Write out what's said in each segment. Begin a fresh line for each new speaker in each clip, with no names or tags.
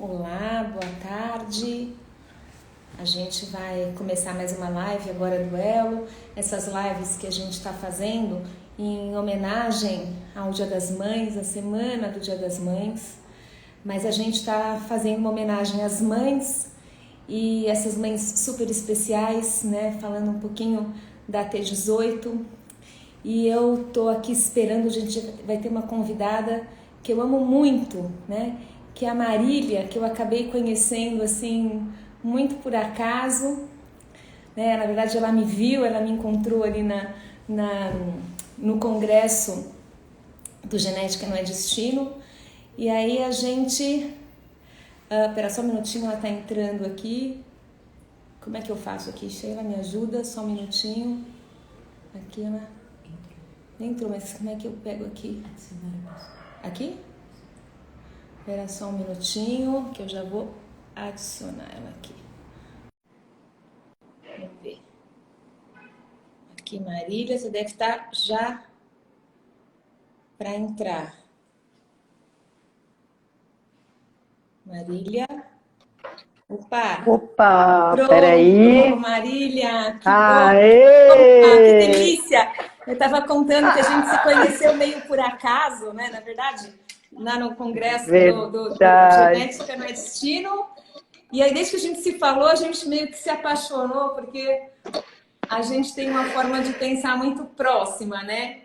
Olá, boa tarde. A gente vai começar mais uma live agora do Elo. Essas lives que a gente está fazendo em homenagem ao Dia das Mães, a semana do Dia das Mães. Mas a gente está fazendo uma homenagem às mães e essas mães super especiais, né? Falando um pouquinho da T18. E eu tô aqui esperando, a gente vai ter uma convidada que eu amo muito, né? Que é a Marília, que eu acabei conhecendo assim muito por acaso, né? Na verdade ela me viu, ela me encontrou ali no congresso do Genética Não é Destino, e aí a gente... Pera só um minutinho, ela tá entrando aqui. Como é que eu faço aqui? Sheila, me ajuda, só um minutinho. Aqui, né? Entrou, mas como é que eu pego aqui? Aqui? Espera só um minutinho, que eu já vou adicionar ela aqui. Vamos ver. Aqui, Marília, você deve estar já para entrar. Marília. Opa!
Opa,
Pronto,
peraí.
Marília, que bom! Opa, que
Aê!
delícia! Eu estava contando que a gente se conheceu meio por acaso, né? Na verdade, lá no congresso do
Verdade.
Genética Não é Destino. E aí, desde que a gente se falou, a gente meio que se apaixonou, porque a gente tem uma forma de pensar muito próxima, né?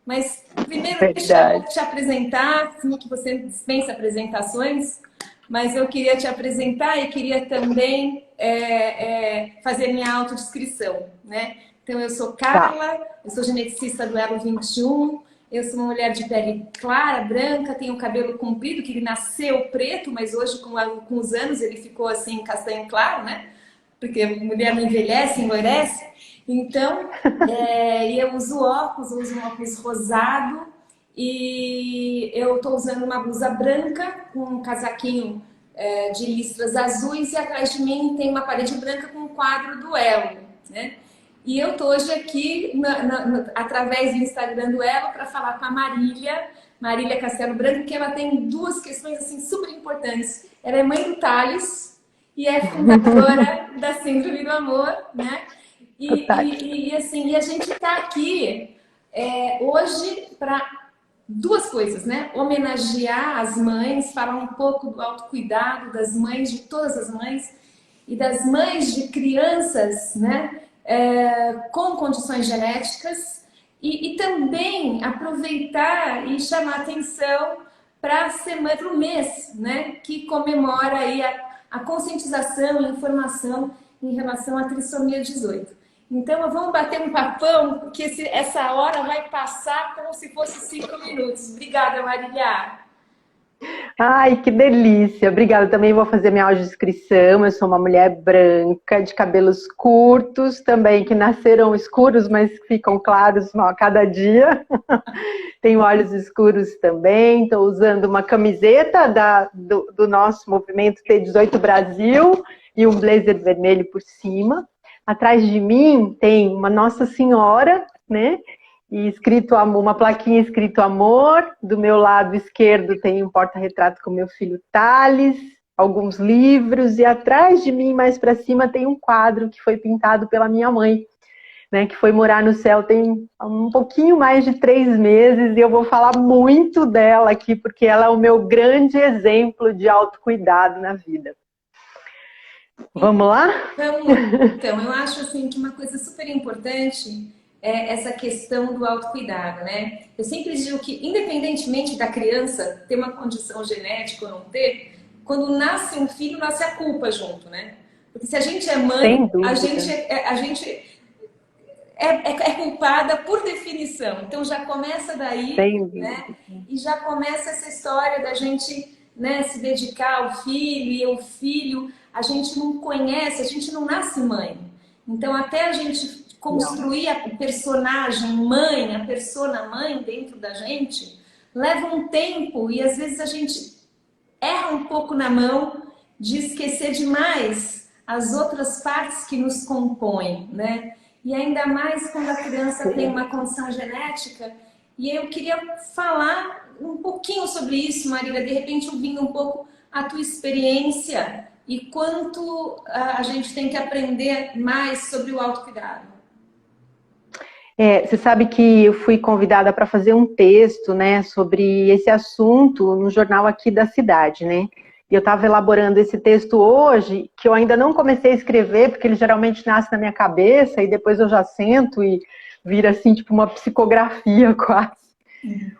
Mas primeiro deixa eu
Verdade.
te apresentar, assim que você dispensa apresentações, mas eu queria te apresentar e queria também fazer minha autodescrição, né? Então, eu sou
Tá.
Carla, eu sou geneticista do Elo 21, eu sou uma mulher de pele clara, branca, tenho cabelo comprido, que ele nasceu preto, mas hoje, com os anos, ele ficou assim, castanho claro, né? Porque mulher não envelhece, envelhece. Então, eu uso óculos, eu uso um óculos rosado e eu estou usando uma blusa branca com um casaquinho de listras azuis e atrás de mim tem uma parede branca com um quadro do Elo, né? E eu estou hoje aqui através do Instagram do Elo para falar com a Marília Castelo Branco, que ela tem duas questões assim super importantes. Ela é mãe do Thales e é fundadora da Síndrome do Amor, né?
Fantástico.
Assim, e a gente está aqui hoje para duas coisas, né? Homenagear as mães, falar um pouco do autocuidado das mães, de todas as mães, e das mães de crianças, né? Com condições genéticas, e também aproveitar e chamar atenção para a semana, para o mês, né? Que comemora aí a conscientização e informação em relação à trissomia 18. Então, vamos bater um papão, porque essa hora vai passar como se fosse 5 minutos. Obrigada, Marília.
Ai, que delícia. Obrigada. Também vou fazer minha audiodescrição. Eu sou uma mulher branca, de cabelos curtos, também que nasceram escuros, mas ficam claros a cada dia. Tenho olhos escuros também. Estou usando uma camiseta do nosso movimento T18 Brasil e um blazer vermelho por cima. Atrás de mim tem uma Nossa Senhora, né? E escrito amor, uma plaquinha escrito amor. Do meu lado esquerdo tem um porta-retrato com meu filho Thales, alguns livros, e atrás de mim, mais para cima, tem um quadro que foi pintado pela minha mãe, né, que foi morar no céu tem um pouquinho mais de 3 meses, e eu vou falar muito dela aqui, porque ela é o meu grande exemplo de autocuidado na vida. Vamos lá?
Então, eu acho assim que uma coisa super importante é essa questão do autocuidado, né? Eu sempre digo que, independentemente da criança ter uma condição genética ou não ter, quando nasce um filho, nasce a culpa junto, né? Porque se a gente é mãe,
Sem
a
dúvida.
gente, é culpada por definição. Então já começa daí,
Sem
né?
dúvida.
E já começa essa história da gente, né, se dedicar ao filho, e o filho, a gente não conhece, a gente não nasce mãe. Então até a gente
Não.
construir a personagem mãe, a persona mãe dentro da gente, leva um tempo e às vezes a gente erra um pouco na mão de esquecer demais as outras partes que nos compõem, né? E ainda mais quando a criança tem uma condição genética. E eu queria falar um pouquinho sobre isso, Marília, de repente ouvindo um pouco a tua experiência e quanto a gente tem que aprender mais sobre o autocuidado.
Você sabe que eu fui convidada para fazer um texto, né, sobre esse assunto no jornal aqui da cidade, né? E eu estava elaborando esse texto hoje, que eu ainda não comecei a escrever, porque ele geralmente nasce na minha cabeça e depois eu já sento e vira assim, tipo uma psicografia quase.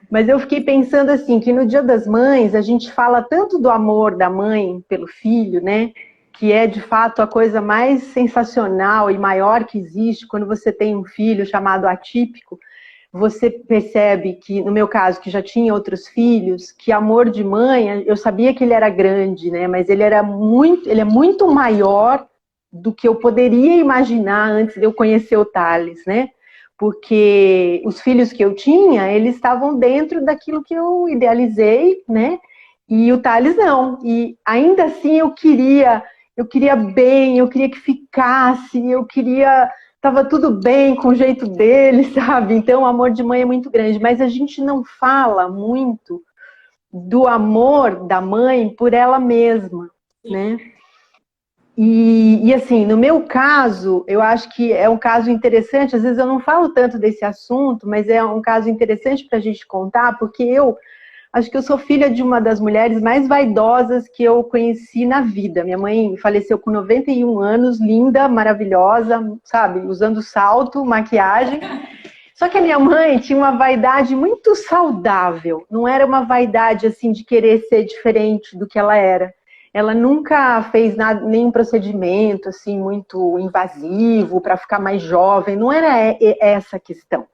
Mas eu fiquei pensando assim, que no Dia das Mães a gente fala tanto do amor da mãe pelo filho, né? Que é de fato a coisa mais sensacional e maior que existe quando você tem um filho chamado atípico. Você percebe que, no meu caso, que já tinha outros filhos, que amor de mãe, eu sabia que ele era grande, né? Mas ele é muito maior do que eu poderia imaginar antes de eu conhecer o Thales, né? Porque os filhos que eu tinha, eles estavam dentro daquilo que eu idealizei, né? E o Thales não. E ainda assim eu queria bem, eu queria que ficasse, tava tudo bem com o jeito dele, sabe? Então o amor de mãe é muito grande, mas a gente não fala muito do amor da mãe por ela mesma, né? E assim, no meu caso, eu acho que é um caso interessante, às vezes eu não falo tanto desse assunto, mas é um caso interessante para a gente contar, porque eu acho que eu sou filha de uma das mulheres mais vaidosas que eu conheci na vida. Minha mãe faleceu com 91 anos, linda, maravilhosa, sabe? Usando salto, maquiagem. Só que a minha mãe tinha uma vaidade muito saudável. Não era uma vaidade, assim, de querer ser diferente do que ela era. Ela nunca fez nada, nenhum procedimento, assim, muito invasivo para ficar mais jovem. Não era essa a questão.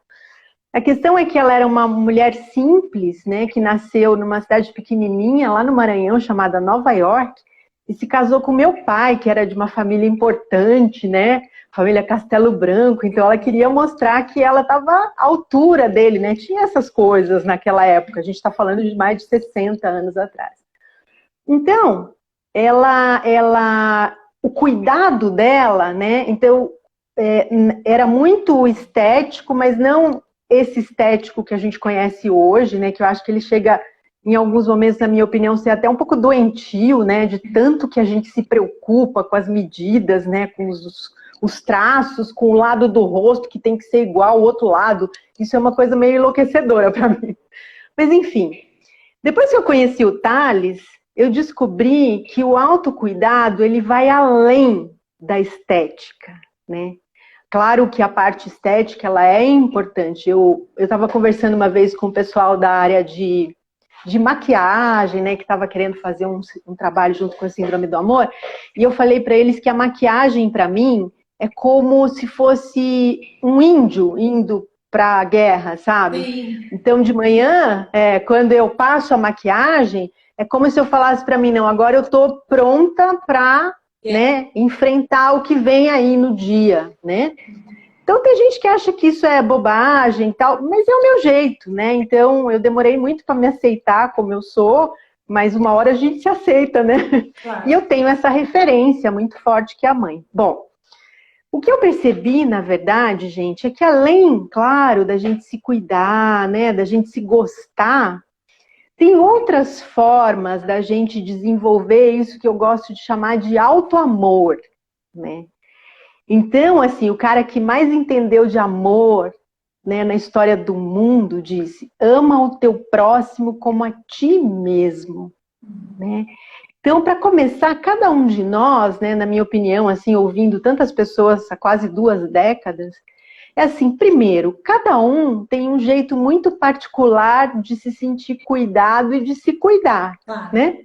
A questão é que ela era uma mulher simples, né, que nasceu numa cidade pequenininha, lá no Maranhão, chamada Nova York, e se casou com meu pai, que era de uma família importante, né, família Castelo Branco, então ela queria mostrar que ela estava à altura dele, né, tinha essas coisas naquela época, a gente está falando de mais de 60 anos atrás. Então, o cuidado dela, né, então, era muito estético, mas não esse estético que a gente conhece hoje, né, que eu acho que ele chega, em alguns momentos, na minha opinião, ser até um pouco doentio, né, de tanto que a gente se preocupa com as medidas, né, com os traços, com o lado do rosto que tem que ser igual ao outro lado. Isso é uma coisa meio enlouquecedora para mim. Mas, enfim, depois que eu conheci o Thales, eu descobri que o autocuidado, ele vai além da estética, né? Claro que a parte estética, ela é importante. Eu estava conversando uma vez com o pessoal da área de maquiagem, né, que estava querendo fazer um trabalho junto com a Síndrome do Amor, e eu falei para eles que a maquiagem, para mim, é como se fosse um índio indo para a guerra, sabe? Sim. Então, de manhã, quando eu passo a maquiagem, é como se eu falasse para mim, não, agora eu estou pronta para... né, enfrentar o que vem aí no dia, né? Então tem gente que acha que isso é bobagem e tal, mas é o meu jeito, né? Então eu demorei muito para me aceitar como eu sou, mas uma hora a gente se aceita, né? Claro. E eu tenho essa referência muito forte que é a mãe. Bom, o que eu percebi, na verdade, gente, é que além, claro, da gente se cuidar, né, da gente se gostar, tem outras formas da gente desenvolver isso que eu gosto de chamar de autoamor, né? Então, assim, o cara que mais entendeu de amor, né, na história do mundo disse: ama o teu próximo como a ti mesmo, né? Então, para começar, cada um de nós, né, na minha opinião, assim, ouvindo tantas pessoas há quase 2 décadas, é assim, primeiro, cada um tem um jeito muito particular de se sentir cuidado e de se cuidar, né?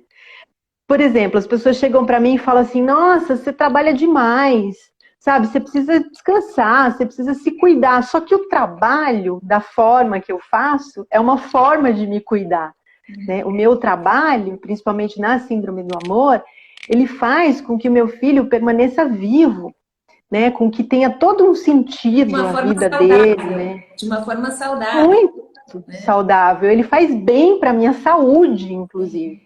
Por exemplo, as pessoas chegam para mim e falam assim: nossa, você trabalha demais, sabe? Você precisa descansar, você precisa se cuidar. Só que o trabalho, da forma que eu faço, é uma forma de me cuidar, né? O meu trabalho, principalmente na Síndrome do Amor, ele faz com que o meu filho permaneça vivo, né, com que tenha todo um sentido a vida dele, né?
De uma forma saudável.
Muito saudável. Ele faz bem para a minha saúde, inclusive.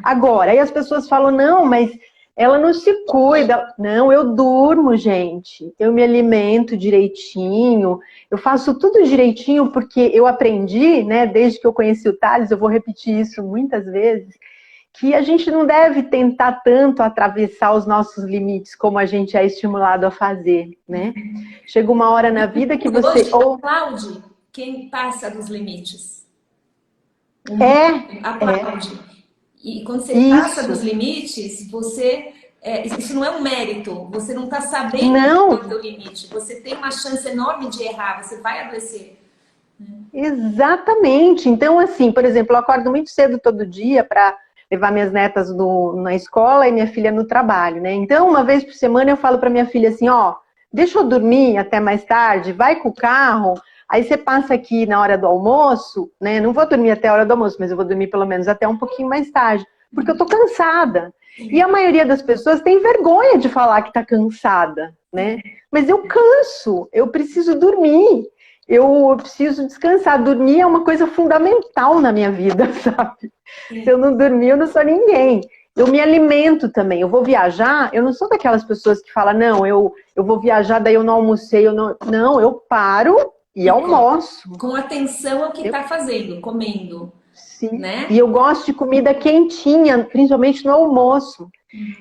Agora, aí as pessoas falam: não, mas ela não se cuida. Não, eu durmo, gente. Eu me alimento direitinho. Eu faço tudo direitinho porque eu aprendi, né, desde que eu conheci o Thales, eu vou repetir isso muitas vezes, que a gente não deve tentar tanto atravessar os nossos limites como a gente é estimulado a fazer, né? Chega uma hora na vida que você...
Hoje, aplaude quem passa dos limites. O mundo
É,
aplaude. E quando você passa
isso.
dos limites, você... isso não é um mérito. Você não está sabendo
Não.
qual é o seu limite. Você tem uma chance enorme de errar. Você vai adoecer.
Exatamente. Então, assim, por exemplo, eu acordo muito cedo todo dia para levar minhas netas na escola e minha filha no trabalho, né? Então, uma vez por semana eu falo para minha filha assim, ó, deixa eu dormir até mais tarde, vai com o carro, aí você passa aqui na hora do almoço, né? Não vou dormir até a hora do almoço, mas eu vou dormir pelo menos até um pouquinho mais tarde, porque eu tô cansada. E a maioria das pessoas tem vergonha de falar que tá cansada, né? Mas eu canso, eu preciso dormir. Eu preciso descansar. Dormir é uma coisa fundamental na minha vida, sabe? Se eu não dormir, eu não sou ninguém. Eu me alimento também. Eu vou viajar, eu não sou daquelas pessoas que falam, não, eu vou viajar, daí eu não almocei. Não, eu paro e almoço.
Com atenção ao que está fazendo, comendo.
Sim.
Né?
E eu gosto de comida quentinha, principalmente no almoço.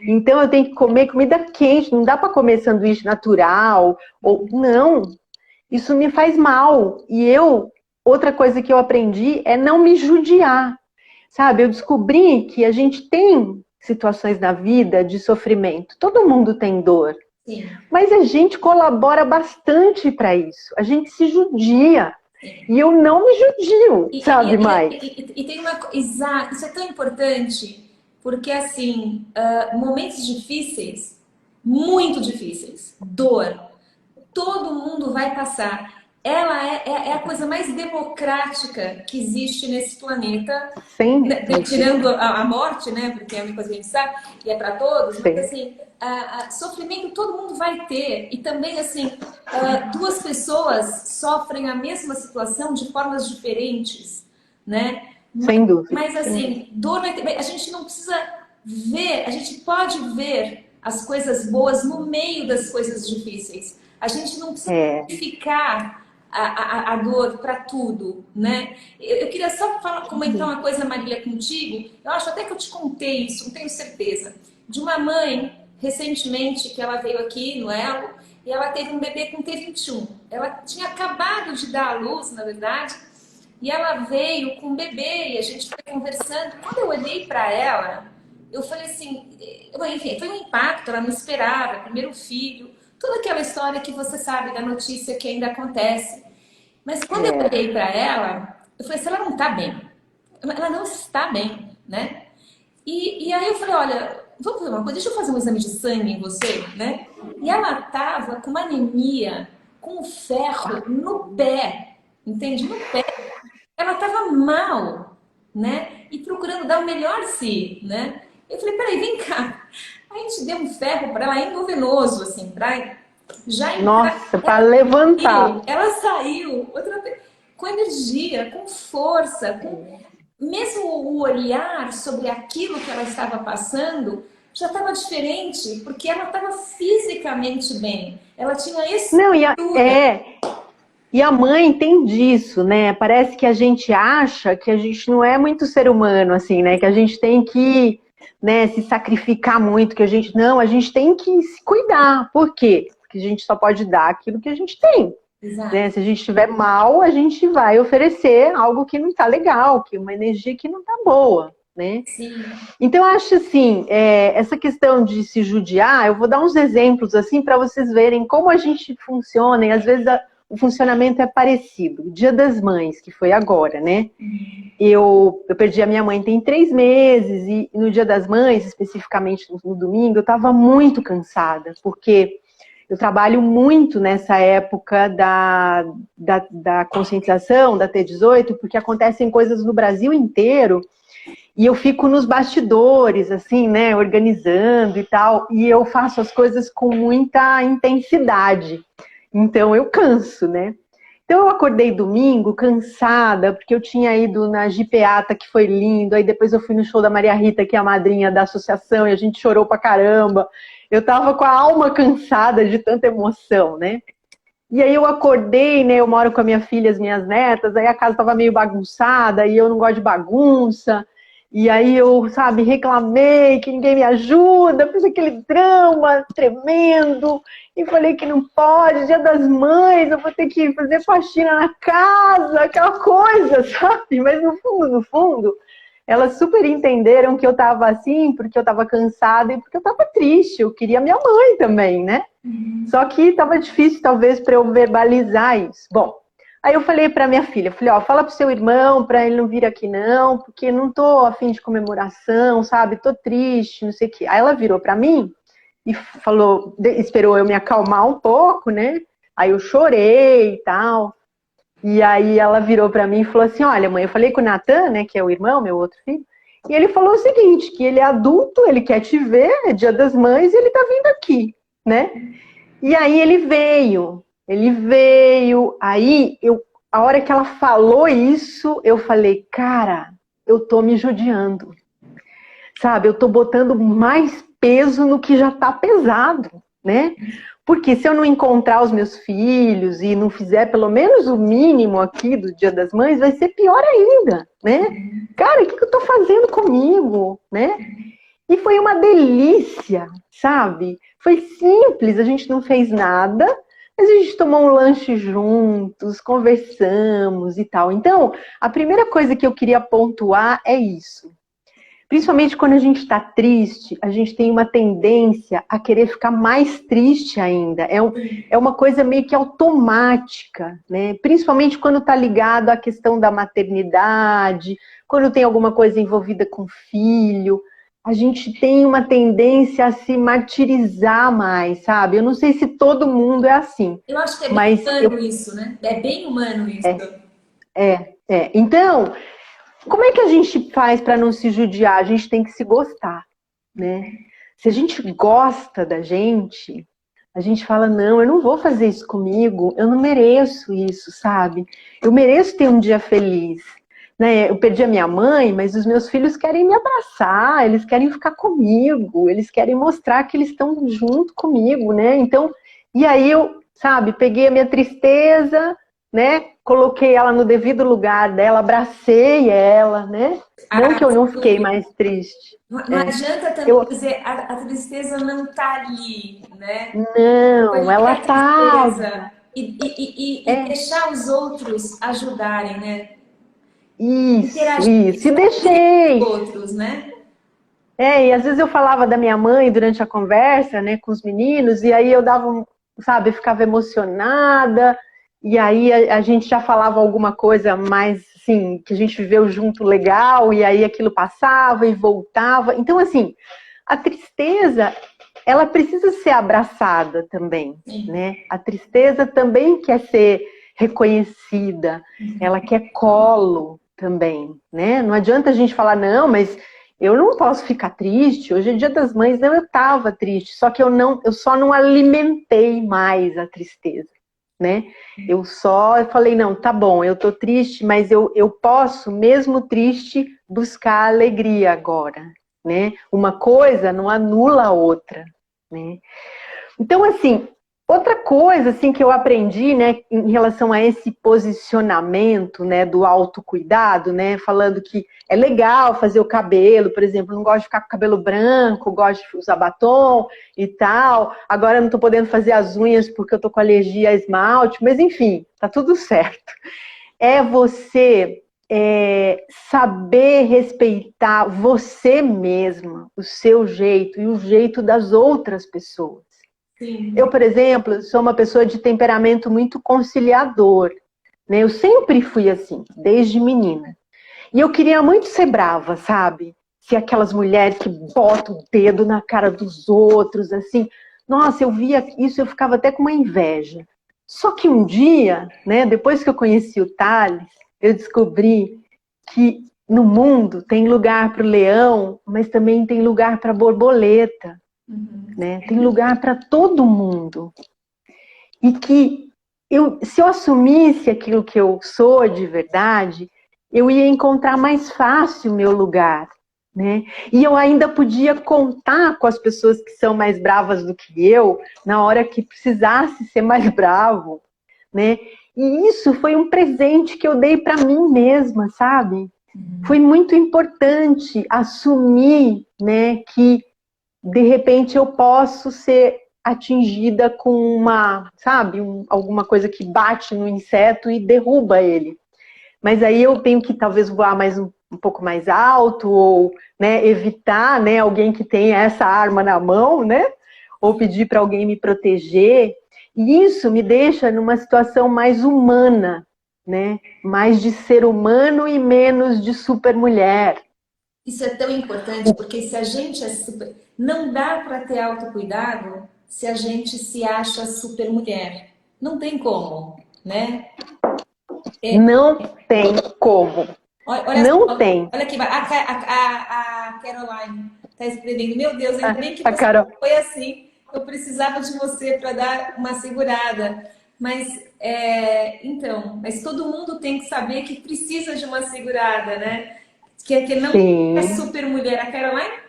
Então eu tenho que comer comida quente. Não dá para comer sanduíche natural. Não. Isso me faz mal. E outra coisa que eu aprendi é não me judiar. Sabe, eu descobri que a gente tem situações na vida de sofrimento. Todo mundo tem dor.
Sim.
Mas a gente colabora bastante para isso. A gente se judia. Sim. E eu não me judio, sabe, Mai?
E tem uma coisa, isso é tão importante, porque assim, momentos difíceis, muito difíceis, dor, todo mundo vai passar. Ela é a coisa mais democrática que existe nesse planeta.
Sim.
Tirando a morte, né? Porque é uma coisa que a gente sabe, e é para todos.
Sim.
Mas assim, sofrimento todo mundo vai ter. E também, assim, duas pessoas sofrem a mesma situação de formas diferentes, né?
Sem dúvida.
Mas assim, dor vai ter. A gente não precisa ver, a gente pode ver as coisas boas no meio das coisas difíceis. A gente não precisa ficar a dor para tudo, né? Eu queria só comentar uma coisa, Marília, contigo. Eu acho até que eu te contei isso, não tenho certeza. De uma mãe, recentemente, que ela veio aqui no Elo, e ela teve um bebê com T21. Ela tinha acabado de dar à luz, na verdade, e ela veio com o bebê, e a gente foi conversando. Quando eu olhei para ela, eu falei assim, enfim, foi um impacto, ela não esperava, primeiro filho, toda aquela história que você sabe da notícia que ainda acontece. Mas quando eu olhei para ela, eu falei assim, ela não está bem. Ela não está bem, né? E aí eu falei, olha, vamos fazer uma coisa, deixa eu fazer um exame de sangue em você, né? E ela estava com uma anemia, com ferro no pé, entende? No pé. Ela estava mal, né? E procurando dar o melhor si, né? Eu falei, peraí, vem cá. A gente deu um ferro para ela endovenoso, assim, para já...
Nossa, para levantar.
Ela saiu outra vez, com energia, com força, com... Mesmo o olhar sobre aquilo que ela estava passando já estava diferente, porque ela estava fisicamente bem. Ela tinha esse...
Não, e a mãe tem disso, né? Parece que a gente acha que a gente não é muito ser humano, assim, né? Que a gente tem que, né, se sacrificar muito, que a gente tem que se cuidar. Por quê? Porque a gente só pode dar aquilo que a gente tem. Né? Se a gente estiver mal, a gente vai oferecer algo que não está legal, que uma energia que não está boa, né?
Sim.
Então, eu acho assim, essa questão de se judiar, eu vou dar uns exemplos assim para vocês verem como a gente funciona, e às vezes o funcionamento é parecido. O Dia das Mães, que foi agora, né? Eu perdi a minha mãe tem 3 meses, e no Dia das Mães, especificamente no domingo, eu estava muito cansada, porque eu trabalho muito nessa época da conscientização, da T18, porque acontecem coisas no Brasil inteiro, e eu fico nos bastidores, assim, né, organizando e tal, e eu faço as coisas com muita intensidade. Então eu canso, né? Então eu acordei domingo cansada, porque eu tinha ido na Gipeata, que foi lindo, aí depois eu fui no show da Maria Rita, que é a madrinha da associação, e a gente chorou pra caramba. Eu tava com a alma cansada de tanta emoção, né? E aí eu acordei, né? Eu moro com a minha filha e as minhas netas, aí a casa tava meio bagunçada, e eu não gosto de bagunça. E aí eu, sabe, reclamei que ninguém me ajuda, fiz aquele drama tremendo, e falei que não pode, Dia das Mães, eu vou ter que fazer faxina na casa, aquela coisa, sabe? Mas no fundo, elas super entenderam que eu tava assim, porque eu tava cansada e porque eu tava triste, eu queria minha mãe também, né? Só que tava difícil, talvez, para eu verbalizar isso. Bom, aí eu falei pra minha filha, falei, ó, fala pro seu irmão pra ele não vir aqui não, porque não tô a fim de comemoração, sabe? Tô triste, não sei o quê. Aí ela virou pra mim e falou, esperou eu me acalmar um pouco, né? Aí eu chorei e tal. E aí ela virou pra mim e falou assim, olha, mãe, eu falei com o Natan, né, que é o irmão, meu outro filho, e ele falou o seguinte, que ele é adulto, ele quer te ver, é Dia das Mães, e ele tá vindo aqui, né? E aí ele veio, aí a hora que ela falou isso, eu falei, cara, eu tô me judiando, sabe? Eu tô botando mais peso no que já tá pesado, né? Porque se eu não encontrar os meus filhos e não fizer pelo menos o mínimo aqui do Dia das Mães, vai ser pior ainda, né? Cara, o que eu tô fazendo comigo, né? E foi uma delícia, sabe? Foi simples, a gente não fez nada, mas a gente tomou um lanche juntos, conversamos e tal. Então, a primeira coisa que eu queria pontuar é isso. Principalmente quando a gente está triste, a gente tem uma tendência a querer ficar mais triste ainda. É uma coisa meio que automática, né? Principalmente quando está ligado à questão da maternidade, quando tem alguma coisa envolvida com filho. A gente tem uma tendência a se martirizar mais, sabe? Eu não sei se todo mundo é assim.
Eu acho que é bem
Mas
humano isso, né? É bem humano isso.
Então, como é que a gente faz para não se judiar? A gente tem que se gostar, né? Se a gente gosta da gente, a gente fala, não, eu não vou fazer isso comigo, eu não mereço isso, sabe? Eu mereço ter um dia feliz. Né? Eu perdi a minha mãe, mas os meus filhos querem me abraçar, eles querem ficar comigo, eles querem mostrar que eles estão junto comigo, né? Então, e aí eu, sabe, peguei a minha tristeza, né? Coloquei ela no devido lugar dela, abracei ela, né? Não que eu não fiquei mais triste.
Não adianta também dizer a tristeza não tá ali, né?
Não, ela tá.
E deixar os outros ajudarem, né?
Isso,
Interagir
e deixei.
com os outros, né?
E às vezes eu falava da minha mãe durante a conversa, né, com os meninos, e aí eu dava, sabe, ficava emocionada, e aí a gente já falava alguma coisa mais, assim, que a gente viveu junto legal, e aí aquilo passava e voltava. Então, assim, a tristeza, ela precisa ser abraçada também, né? A tristeza também quer ser reconhecida, ela quer colo também, né? Não adianta a gente falar, não, mas eu não posso ficar triste, hoje é Dia das Mães, não, eu estava triste, só que eu só não alimentei mais a tristeza, né? Eu só falei, não, tá bom, eu tô triste, mas eu posso, mesmo triste, buscar alegria agora, né? Uma coisa não anula a outra, né? Então, assim, outra coisa assim que eu aprendi, né, em relação a esse posicionamento, né, do autocuidado, né, falando que é legal fazer o cabelo, por exemplo, não gosto de ficar com o cabelo branco, gosto de usar batom e tal. Agora eu não tô podendo fazer as unhas porque eu tô com alergia a esmalte, mas enfim, tá tudo certo. É você saber respeitar você mesma, o seu jeito e o jeito das outras pessoas.
Sim.
Eu, por exemplo, sou uma pessoa de temperamento muito conciliador, né? Eu sempre fui assim, desde menina. E eu queria muito ser brava, sabe? Se aquelas mulheres que botam o dedo na cara dos outros, assim. Nossa, eu via isso, eu ficava até com uma inveja. Só que um dia, né, depois que eu conheci o Thales, eu descobri que no mundo tem lugar para o leão, mas também tem lugar para a borboleta. Né? Tem lugar para todo mundo. E que se eu assumisse aquilo que eu sou de verdade, eu ia encontrar mais fácil o meu lugar. Né? E eu ainda podia contar com as pessoas que são mais bravas do que eu, na hora que precisasse ser mais bravo. Né? E isso foi um presente que eu dei para mim mesma, sabe? Foi muito importante assumir, né, que de repente eu posso ser atingida com uma, sabe, alguma coisa que bate no inseto e derruba ele. Mas aí eu tenho que talvez voar mais um pouco mais alto, ou, né, evitar, né, alguém que tenha essa arma na mão, né, ou pedir para alguém me proteger. E isso me deixa numa situação mais humana, né, mais de ser humano e menos de supermulher.
Isso é tão importante porque se a gente é super. Não dá para ter autocuidado se a gente se acha super mulher. Não tem como, né?
Não tem como.
Olha
Não
só,
tem.
olha aqui, a Caroline está escrevendo: Meu Deus, ainda bem que
A
você
Carol.
foi assim. Eu precisava de você para dar uma segurada. Mas, então, mas todo mundo tem que saber que precisa de uma segurada, né? Que não é
Sim.
super mulher. A Caroline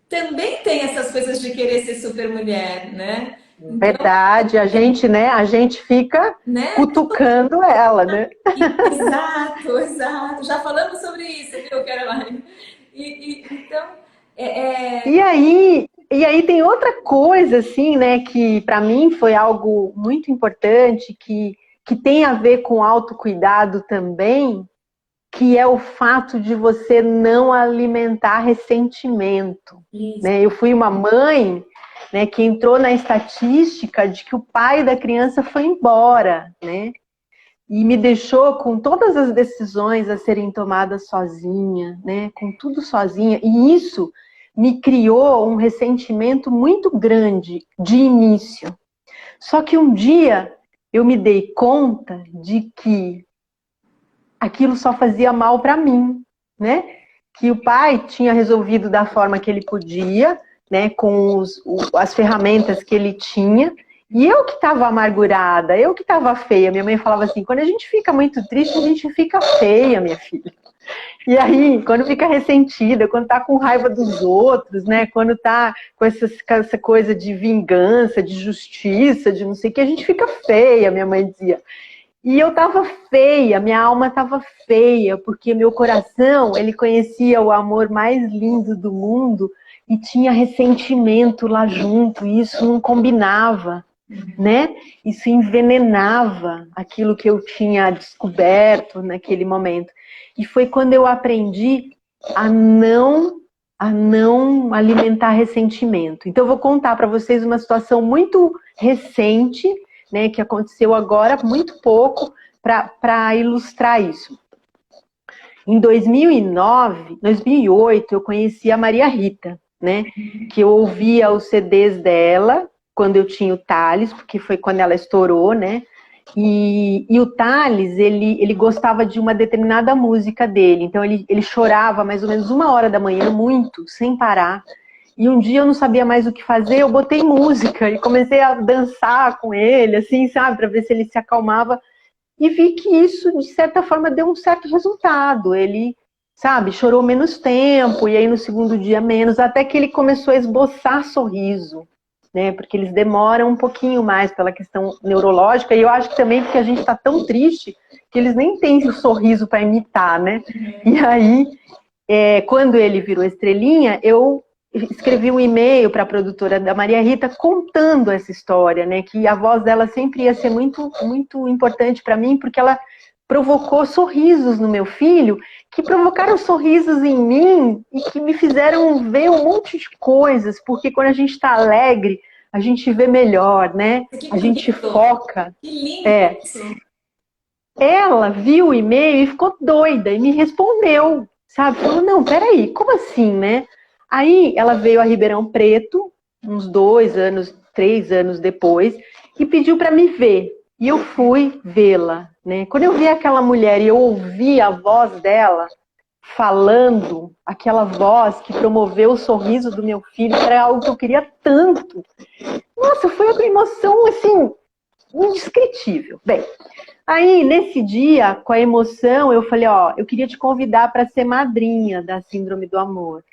também tem essas coisas de querer ser super mulher, né? Então,
Verdade, a gente, né, a gente fica
né?
cutucando ela, né?
Exato, exato. Já falamos sobre isso, viu, Caroline? Então, é, é,
E aí tem outra coisa, assim, né, que para mim foi algo muito importante, que tem a ver com autocuidado também, que é o fato de você não alimentar ressentimento,
isso.
né? Eu fui uma mãe, né, que entrou na estatística de que o pai da criança foi embora, né? E me deixou com todas as decisões a serem tomadas sozinha, né? Com tudo sozinha. E isso me criou um ressentimento muito grande de início. Só que um dia eu me dei conta de que aquilo só fazia mal para mim, né? Que o pai tinha resolvido da forma que ele podia, né? Com as ferramentas que ele tinha. E eu que estava amargurada, eu que estava feia. Minha mãe falava assim: quando a gente fica muito triste, a gente fica feia, minha filha. E aí, quando fica ressentida, quando tá com raiva dos outros, né? Quando tá com essa coisa de vingança, de justiça, de não sei o que, a gente fica feia, minha mãe dizia. E eu tava feia, minha alma tava feia, porque meu coração, ele conhecia o amor mais lindo do mundo e tinha ressentimento lá junto, e isso não combinava, né? Isso envenenava aquilo que eu tinha descoberto naquele momento. E foi quando eu aprendi a não alimentar ressentimento. Então eu vou contar para vocês uma situação muito recente, né, que aconteceu agora, muito pouco, para ilustrar isso. Em 2008, eu conheci a Maria Rita, né, que eu ouvia os CDs dela quando eu tinha o Thales, porque foi quando ela estourou, né, e o Thales, ele gostava de uma determinada música dele, então ele chorava mais ou menos 1 hora da manhã, muito, sem parar. E um dia eu não sabia mais o que fazer, eu botei música e comecei a dançar com ele, assim, sabe, para ver se ele se acalmava. E vi que isso, de certa forma, deu um certo resultado. Ele, sabe, chorou menos tempo, e aí no segundo dia menos, até que ele começou a esboçar sorriso, né? Porque eles demoram um pouquinho mais pela questão neurológica, e eu acho que também porque a gente está tão triste que eles nem têm o sorriso para imitar, né? E aí, quando ele virou estrelinha, eu escrevi um e-mail para a produtora da Maria Rita contando essa história, né? Que a voz dela sempre ia ser muito, muito importante para mim, porque ela provocou sorrisos no meu filho, que provocaram sorrisos em mim e que me fizeram ver um monte de coisas, porque quando a gente está alegre, a gente vê melhor, né?
Que
A gente
bonito.
foca.
Que lindo isso.
Ela viu o e-mail e ficou doida e me respondeu, sabe? Falou, não, peraí, como assim, né? Aí ela veio a Ribeirão Preto, uns 2 anos, 3 anos depois, e pediu para me ver. E eu fui vê-la, né? Quando eu vi aquela mulher e eu ouvi a voz dela falando, aquela voz que promoveu o sorriso do meu filho, era algo que eu queria tanto. Nossa, foi uma emoção, assim, indescritível. Bem, aí, nesse dia, com a emoção, eu falei, ó, eu queria te convidar para ser madrinha da Síndrome do Amor.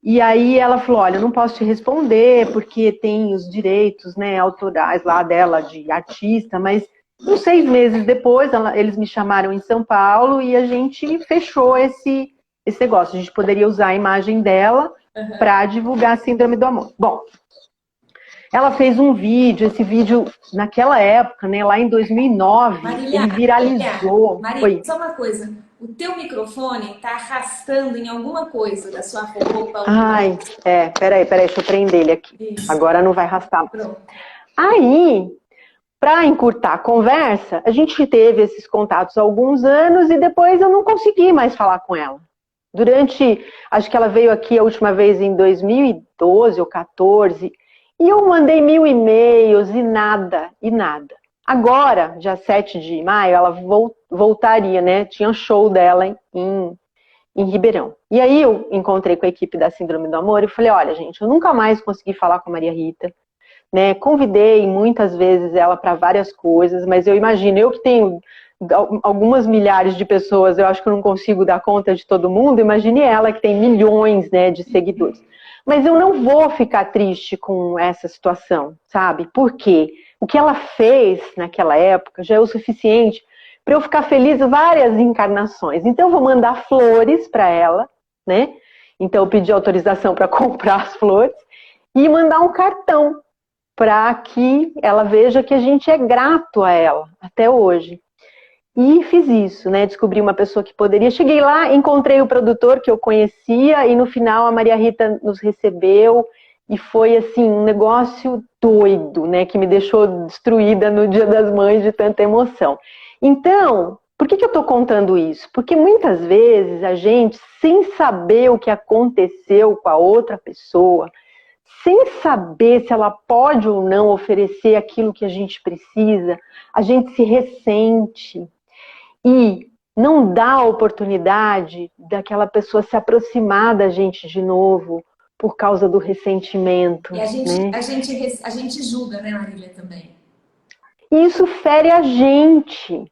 E aí ela falou, olha, eu não posso te responder, porque tem os direitos, né, autorais lá dela de artista, mas uns 6 meses depois, eles me chamaram em São Paulo e a gente fechou esse negócio. A gente poderia usar a imagem dela para divulgar a Síndrome do Amor. Bom, ela fez um vídeo, esse vídeo naquela época, né, lá em 2009,
Marília,
ele viralizou.
Marília, só uma coisa, o teu microfone está arrastando em alguma coisa da sua roupa.
Ai, peraí, deixa eu prender ele aqui. Isso. Agora não vai arrastar.
Pronto.
Aí, para encurtar a conversa, a gente teve esses contatos há alguns anos e depois eu não consegui mais falar com ela. Acho que ela veio aqui a última vez em 2012 ou 2014, e eu mandei 1000 e-mails e nada. Agora, dia 7 de maio, ela voltaria, né? Tinha um show dela em Ribeirão. E aí eu encontrei com a equipe da Síndrome do Amor e falei, olha, gente, eu nunca mais consegui falar com a Maria Rita, né? Convidei muitas vezes ela para várias coisas, mas eu imagino, eu que tenho algumas milhares de pessoas, eu acho que eu não consigo dar conta de todo mundo, imagine ela que tem milhões, né, de seguidores. Mas eu não vou ficar triste com essa situação, sabe? Por quê? O que ela fez naquela época já é o suficiente para eu ficar feliz várias encarnações. Então eu vou mandar flores para ela, né? Então eu pedi autorização para comprar as flores e mandar um cartão para que ela veja que a gente é grato a ela até hoje. E fiz isso, né? Descobri uma pessoa que poderia. Cheguei lá, encontrei o produtor que eu conhecia e no final a Maria Rita nos recebeu e foi assim um negócio doido, né? Que me deixou destruída no Dia das Mães de tanta emoção. Então, por que eu estou contando isso? Porque muitas vezes a gente, sem saber o que aconteceu com a outra pessoa, sem saber se ela pode ou não oferecer aquilo que a gente precisa, a gente se ressente e não dá a oportunidade daquela pessoa se aproximar da gente de novo por causa do ressentimento.
E a
né?
gente julga, né, Marília, também.
E isso fere a gente.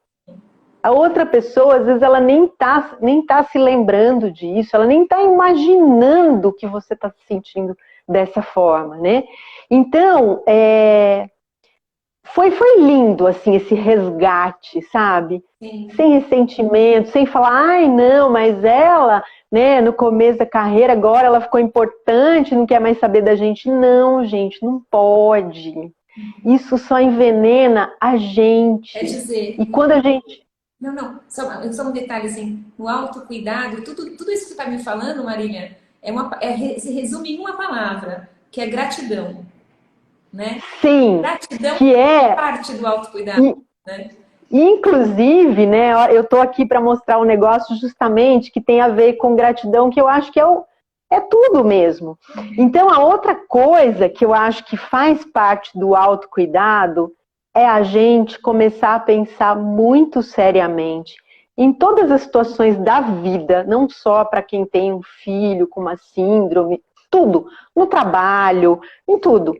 A outra pessoa, às vezes, ela nem tá se lembrando disso, ela nem tá imaginando que você tá se sentindo dessa forma, né? Então, foi lindo, assim, esse resgate, sabe?
Sim.
Sem ressentimento, sem falar, ai, não, mas ela, né, no começo da carreira, agora ela ficou importante, não quer mais saber da gente. Não, gente, não pode. Isso só envenena a gente.
É dizer...
E quando a gente...
Não, só um detalhe, assim, no autocuidado, tudo isso que você está me falando, Marília, se resume em uma palavra, que é gratidão, né?
Sim,
gratidão
que é
parte do autocuidado, né?
Inclusive, né, eu estou aqui para mostrar um negócio justamente que tem a ver com gratidão, que eu acho que é tudo mesmo. Então, a outra coisa que eu acho que faz parte do autocuidado é a gente começar a pensar muito seriamente em todas as situações da vida, não só para quem tem um filho com uma síndrome, tudo, no trabalho, em tudo.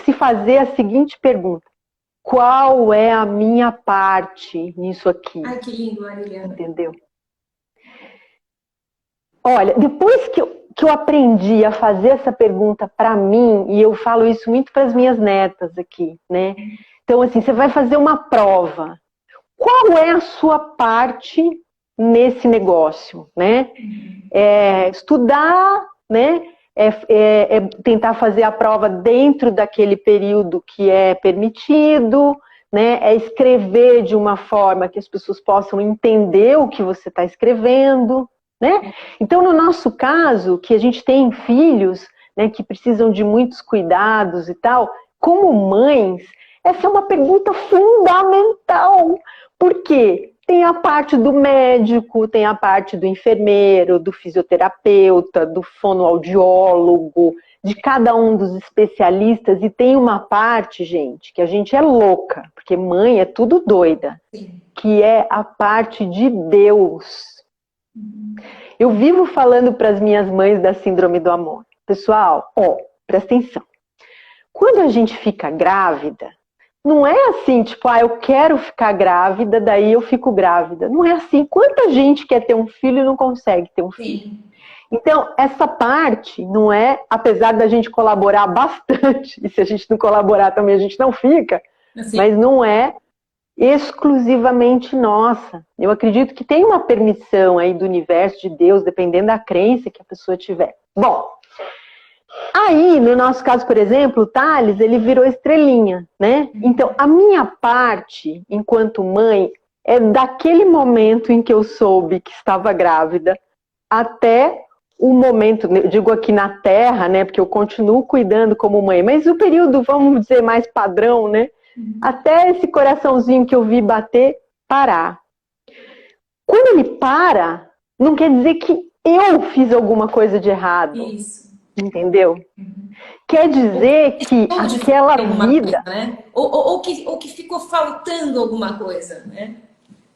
Se fazer a seguinte pergunta: qual é a minha parte nisso aqui?
Ai, que lindo, Marília.
Entendeu? Olha, depois que eu aprendi a fazer essa pergunta para mim, e eu falo isso muito para as minhas netas aqui, né? Então, assim, você vai fazer uma prova. Qual é a sua parte nesse negócio, né? Estudar, né? Tentar fazer a prova dentro daquele período que é permitido, né? É escrever de uma forma que as pessoas possam entender o que você está escrevendo, né? Então, no nosso caso, que a gente tem filhos, né, que precisam de muitos cuidados e tal, como mães, essa é uma pergunta fundamental. Por quê? Tem a parte do médico, tem a parte do enfermeiro, do fisioterapeuta, do fonoaudiólogo, de cada um dos especialistas, e tem uma parte, gente, que a gente é louca, porque mãe é tudo doida, que é a parte de Deus. Eu vivo falando para as minhas mães da Síndrome do Amor. Pessoal, presta atenção. Quando a gente fica grávida, não é assim, tipo, eu quero ficar grávida, daí eu fico grávida. Não é assim. Quanta gente quer ter um filho e não consegue ter um filho?
Sim.
Então, essa parte não é, apesar da gente colaborar bastante, e se a gente não colaborar também a gente não fica,
Assim,
mas não é exclusivamente nossa. Eu acredito que tem uma permissão aí do universo, de Deus, dependendo da crença que a pessoa tiver. Bom, aí, no nosso caso, por exemplo, o Thales, ele virou estrelinha, né? Então, a minha parte, enquanto mãe, é daquele momento em que eu soube que estava grávida, até o momento, eu digo aqui na Terra, né? Porque eu continuo cuidando como mãe, mas o período, vamos dizer, mais padrão, né? Até esse coraçãozinho que eu vi bater, parar. Quando ele para, não quer dizer que eu fiz alguma coisa de errado.
isso.
Entendeu? Quer dizer que
Ou de
aquela
alguma
vida...
coisa, né? Ou que ficou faltando alguma coisa, né?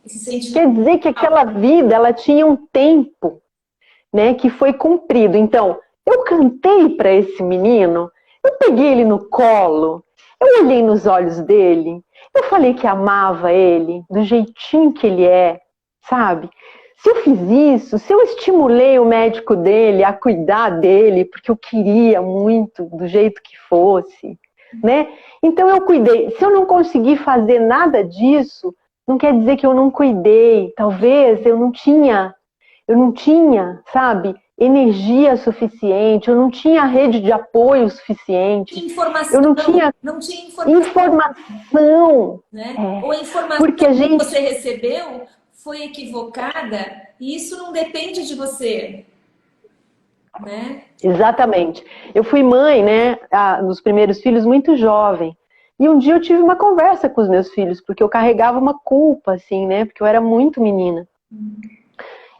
Esse sentimento.
Quer dizer que aquela vida, ela tinha um tempo, né, que foi cumprido. Então, eu cantei para esse menino, eu peguei ele no colo, eu olhei nos olhos dele, eu falei que amava ele, do jeitinho que ele é, sabe? Se eu fiz isso, se eu estimulei o médico dele a cuidar dele, porque eu queria muito, do jeito que fosse, né? Então eu cuidei. Se eu não conseguir fazer nada disso, não quer dizer que eu não cuidei. Talvez eu não tinha, sabe, energia suficiente, eu não tinha rede de apoio suficiente,
Informação,
eu não tinha
não tinha informação,
informação,
né? Ou a informação
porque a
que
gente...
você recebeu foi equivocada e isso não depende de você, né?
Exatamente. Eu fui mãe, né, dos primeiros filhos muito jovem. E um dia eu tive uma conversa com os meus filhos, porque eu carregava uma culpa, assim, né, porque eu era muito menina.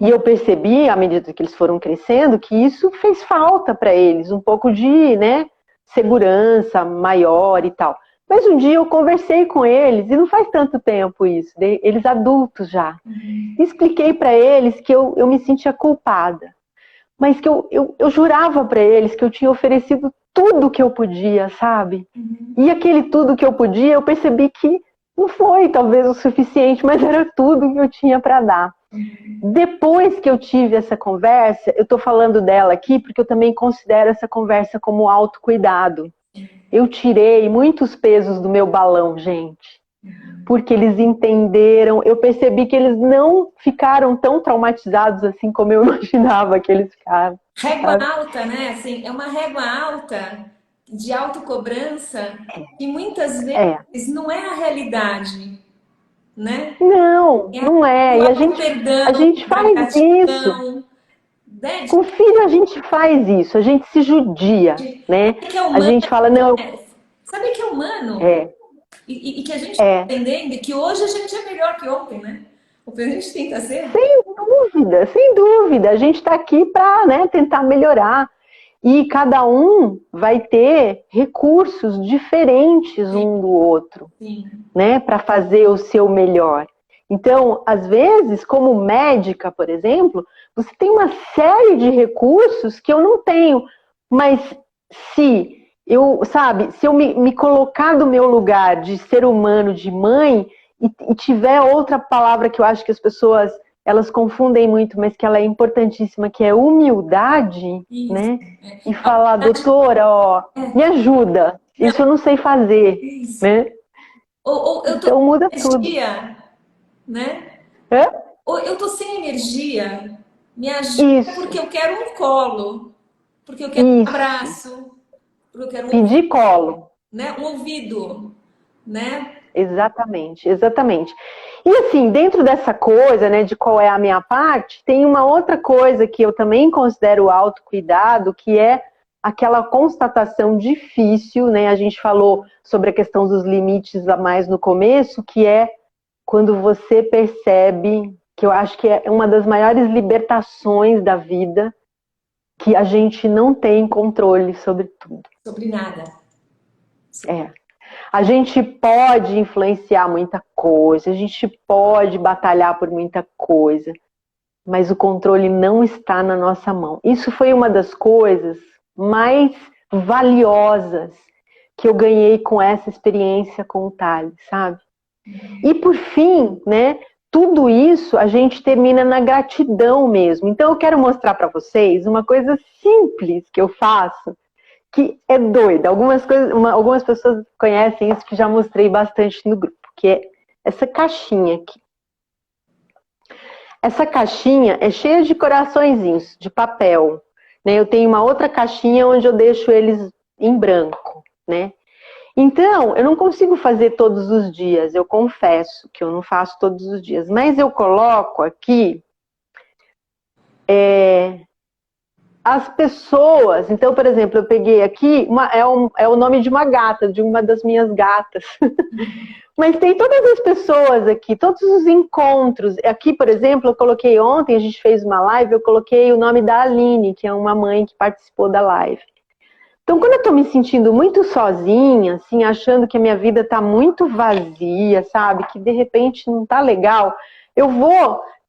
E eu percebi, à medida que eles foram crescendo, que isso fez falta para eles, um pouco de, né, segurança maior e tal. Mas um dia eu conversei com eles, e não faz tanto tempo isso, eles adultos já. E expliquei para eles que eu me sentia culpada, mas que eu jurava para eles que eu tinha oferecido tudo que eu podia, sabe? E aquele tudo que eu podia, eu percebi que não foi talvez o suficiente, mas era tudo que eu tinha para dar. Depois que eu tive essa conversa, eu estou falando dela aqui porque eu também considero essa conversa como autocuidado. Eu tirei muitos pesos do meu balão, gente. Porque eles entenderam, eu percebi que eles não ficaram tão traumatizados assim como eu imaginava que eles ficaram.
Régua
Sabe?
alta, né? Assim, é uma régua alta de autocobrança e muitas
É.
vezes não é a realidade, né?
Não,
É
não é.
o
E a
auto-perdão,
gente
a
faz isso.
gratidão, né?
Com filho a gente faz isso, a gente se judia, né?
Sabe que é
A
humano,
gente fala, não,
sabe que é humano
é,
e que a gente está
é.
entendendo que hoje a gente é melhor que ontem, né? O que a gente tenta ser.
Sem dúvida, sem dúvida. A gente está aqui para, né, tentar melhorar. E cada um vai ter recursos diferentes um do outro,
Sim.
né, para fazer o seu melhor. Então, às vezes, como médica, por exemplo, você tem uma série de recursos que eu não tenho, mas se eu, sabe, se eu me colocar no meu lugar de ser humano, de mãe, e tiver outra palavra que eu acho que as pessoas elas confundem muito, mas que ela é importantíssima, que é humildade,
Isso.
né? E falar, doutora, ó, me ajuda, isso eu não sei fazer,
Isso.
né?
Ou eu tô
Então muda
sem
tudo.
energia, né?
Hã?
Ou eu tô sem energia, me ajuda
Isso,
porque eu quero um colo, porque eu quero um
isso.
abraço, porque eu quero um,
Pedir colo.
né? Um ouvido, né?
Exatamente, exatamente. E assim, dentro dessa coisa, né, de qual é a minha parte, tem uma outra coisa que eu também considero autocuidado, que é aquela constatação difícil, né? A gente falou sobre a questão dos limites a mais no começo, que é quando você percebe, que eu acho que é uma das maiores libertações da vida, que a gente não tem controle sobre tudo.
Sobre nada.
É. A gente pode influenciar muita coisa, a gente pode batalhar por muita coisa, mas o controle não está na nossa mão. Isso foi uma das coisas mais valiosas que eu ganhei com essa experiência com o Thales, sabe? E por fim, né, tudo isso a gente termina na gratidão mesmo. Então eu quero mostrar para vocês uma coisa simples que eu faço, que é doida. Algumas pessoas conhecem isso, que já mostrei bastante no grupo, que é essa caixinha aqui. Essa caixinha é cheia de coraçõezinhos, de papel, né? Eu tenho uma outra caixinha onde eu deixo eles em branco, né? Então, eu não consigo fazer todos os dias, eu confesso que eu não faço todos os dias, mas eu coloco aqui as pessoas. Então, por exemplo, eu peguei aqui, é o nome de uma gata, de uma das minhas gatas. Mas tem todas as pessoas aqui, todos os encontros. Aqui, por exemplo, eu coloquei ontem, a gente fez uma live, eu coloquei o nome da Aline, que é uma mãe que participou da live. Então, quando eu tô me sentindo muito sozinha, assim, achando que a minha vida tá muito vazia, sabe? Que de repente não tá legal, eu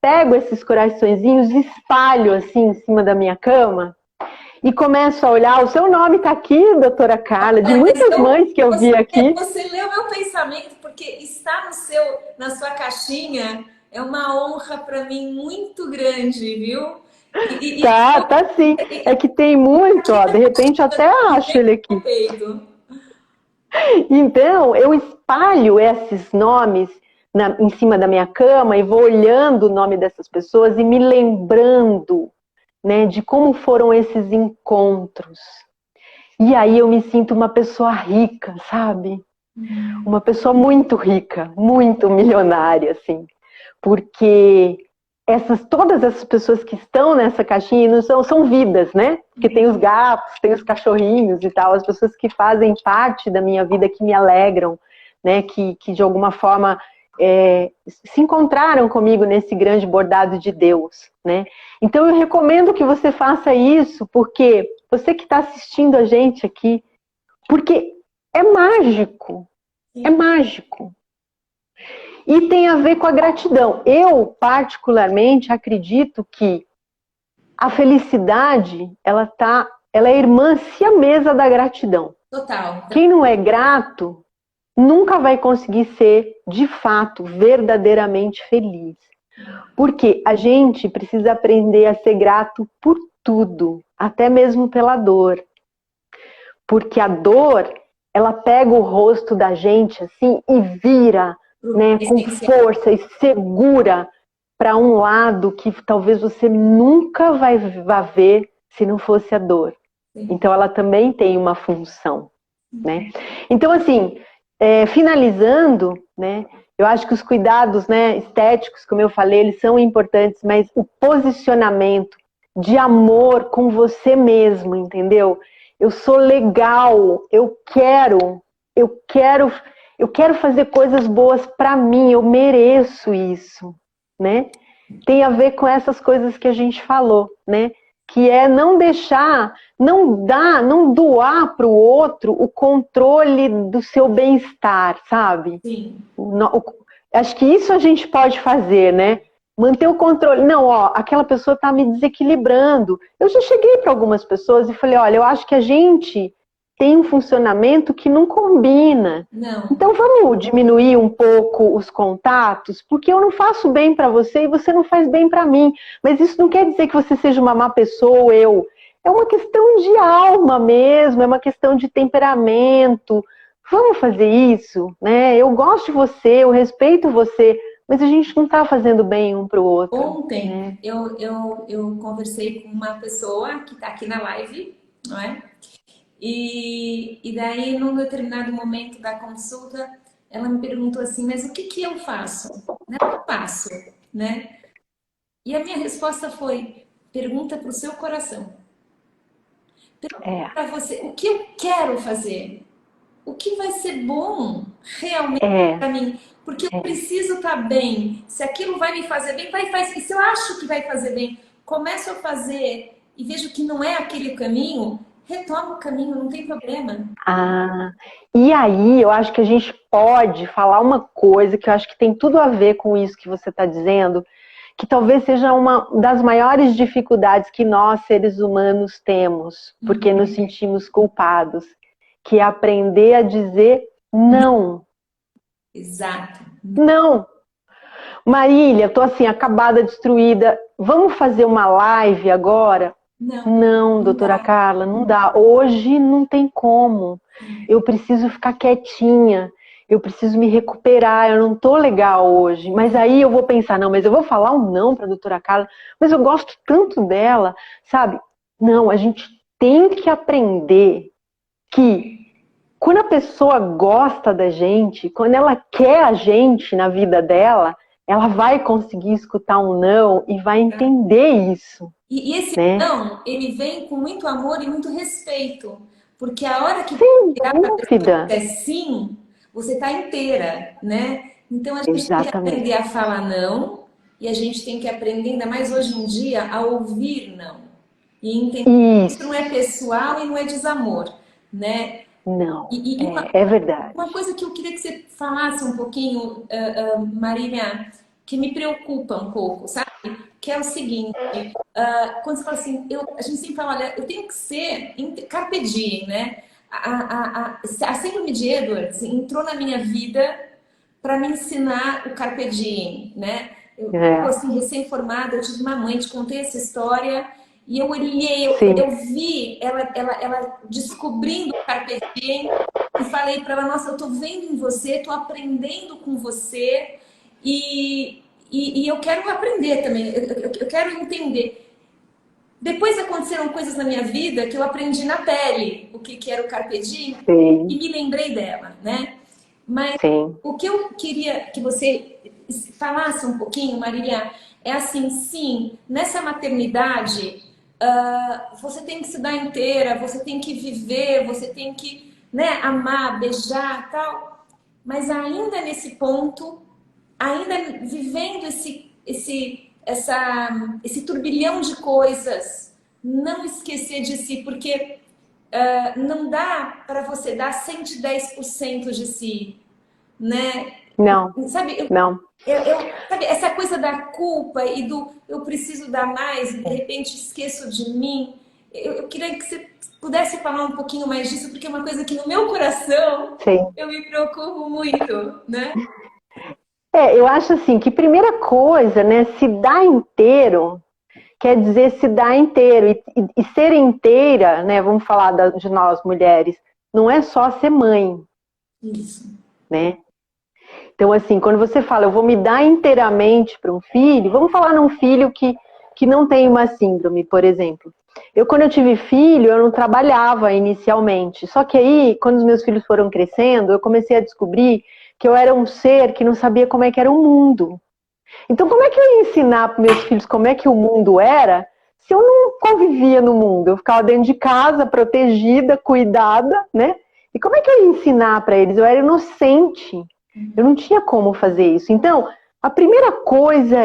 pego esses coraçõezinhos, espalho assim em cima da minha cama e começo a olhar. O seu nome tá aqui, doutora Carla, de muitas mães que eu vi aqui.
Você leu meu pensamento, porque está na sua caixinha é uma honra para mim muito grande, viu?
Tá sim. É que tem muito, ó. De repente até acho ele aqui. Então, eu espalho esses nomes em cima da minha cama e vou olhando o nome dessas pessoas e me lembrando, né, de como foram esses encontros. E aí eu me sinto uma pessoa rica, sabe? Uma pessoa muito rica, muito milionária, assim. Porque todas essas pessoas que estão nessa caixinha não são vidas, né? Porque tem os gatos, tem os cachorrinhos e tal, as pessoas que fazem parte da minha vida, que me alegram, né? Que de alguma forma se encontraram comigo nesse grande bordado de Deus, né? Então eu recomendo que você faça isso, porque você que está assistindo a gente aqui, porque é mágico, é mágico. E tem a ver com a gratidão. Eu, particularmente, acredito que a felicidade, ela é irmã siamesa da gratidão.
Total.
Quem não é grato, nunca vai conseguir ser, de fato, verdadeiramente feliz. Porque a gente precisa aprender a ser grato por tudo, até mesmo pela dor. Porque a dor, ela pega o rosto da gente assim e vira, né, com força e segura para um lado que talvez você nunca vai ver se não fosse a dor. Então ela também tem uma função, né? Então assim, finalizando, né, eu acho que os cuidados, né, estéticos, como eu falei, eles são importantes, mas o posicionamento de amor com você mesmo, entendeu? Eu sou legal, eu quero fazer coisas boas para mim, eu mereço isso, né? Tem a ver com essas coisas que a gente falou, né? Que é não deixar, não doar para o outro o controle do seu bem-estar, sabe?
Sim.
Acho que isso a gente pode fazer, né? Manter o controle. Não, ó, aquela pessoa está me desequilibrando. Eu já cheguei para algumas pessoas e falei, olha, eu acho que a gente tem um funcionamento que não combina.
Não.
Então vamos diminuir um pouco os contatos, porque eu não faço bem para você e você não faz bem para mim. Mas isso não quer dizer que você seja uma má pessoa ou eu. É uma questão de alma mesmo, é uma questão de temperamento. Vamos fazer isso, né? Eu gosto de você, eu respeito você, mas a gente não está fazendo bem um para o outro.
Ontem eu conversei com uma pessoa que está aqui na live, não é? E daí, num determinado momento da consulta, ela me perguntou assim, mas o que eu faço? O que eu faço, né? E a minha resposta foi, pergunta para o seu coração. Pergunta para você, o que eu quero fazer? O que vai ser bom realmente para mim? Porque eu preciso estar bem. Se aquilo vai me fazer bem, faz. E se eu acho que vai fazer bem, começo a fazer e vejo que não é aquele caminho, retoma o caminho, não tem problema.
E aí eu acho que a gente pode falar uma coisa que eu acho que tem tudo a ver com isso que você está dizendo, que talvez seja uma das maiores dificuldades que nós, seres humanos, temos, porque nos sentimos culpados, que é aprender a dizer não.
Exato.
Não. Marília, tô assim, acabada, destruída. Vamos fazer uma live agora?
Não,
Não,
não
doutora
dá.
Carla, não dá. Hoje não tem como. Eu preciso ficar quietinha. Eu preciso me recuperar. Eu não tô legal hoje. Mas aí eu vou pensar, não, mas eu vou falar um não para a doutora Carla. Mas eu gosto tanto dela, sabe? Não, a gente tem que aprender que quando a pessoa gosta da gente, quando ela quer a gente na vida dela, ela vai conseguir escutar um não e vai entender isso,
E esse
né?
não, ele vem com muito amor e muito respeito. Porque a hora que você
Sem
virar para a pessoa e
dúvida.
disser sim, você está inteira, né? Então a gente tem que aprender
Exatamente.
a falar não, e a gente tem que aprender, ainda mais hoje em dia, a ouvir não. E entender que isso não é
Isso.
pessoal e não é desamor, né?
Não,
E
é verdade.
uma coisa que eu queria que você falasse um pouquinho, Marília, que me preocupa um pouco, sabe? Que é o seguinte, quando você fala assim, a gente sempre fala, olha, eu tenho que ser carpe diem, né? A síndrome de Edwards entrou na minha vida para me ensinar o carpe diem, né? Eu,
É,
assim, recém-formada, eu tive uma mãe, te contei essa história, e eu olhei,
sim,
eu vi ela descobrindo o carpe diem, e falei para ela, nossa, eu tô vendo em você, tô aprendendo com você, e eu quero aprender também, eu quero entender. Depois aconteceram coisas na minha vida que eu aprendi na pele o que era o Carpe Diem e
sim,
me lembrei dela, né? Mas
sim.
o que eu queria que você falasse um pouquinho, Marília, é assim, sim, nessa maternidade, você tem que se dar inteira, você tem que viver, você tem que, né, amar, beijar, tal. Mas ainda nesse ponto, ainda vivendo esse turbilhão de coisas, não esquecer de si, porque não dá para você dar 110% de si, né?
Não,
Sabe,
não.
sabe, essa coisa da culpa e do eu preciso dar mais e de repente esqueço de mim. Eu queria que você pudesse falar um pouquinho mais disso, porque é uma coisa que no meu coração
Sim.
eu me preocupo muito, né?
Eu acho assim que primeira coisa, né, se dar inteiro quer dizer se dar inteiro e ser inteira, né? Vamos falar de nós mulheres, não é só ser mãe,
Isso.
né? Então, assim, quando você fala, eu vou me dar inteiramente para um filho, vamos falar num filho que não tem uma síndrome, por exemplo. Quando eu tive filho, eu não trabalhava inicialmente. Só que aí, quando os meus filhos foram crescendo, eu comecei a descobrir que eu era um ser que não sabia como é que era o mundo. Então, como é que eu ia ensinar para meus filhos como é que o mundo era se eu não convivia no mundo? Eu ficava dentro de casa, protegida, cuidada, né? E como é que eu ia ensinar para eles? Eu era inocente. Eu não tinha como fazer isso. Então, a primeira coisa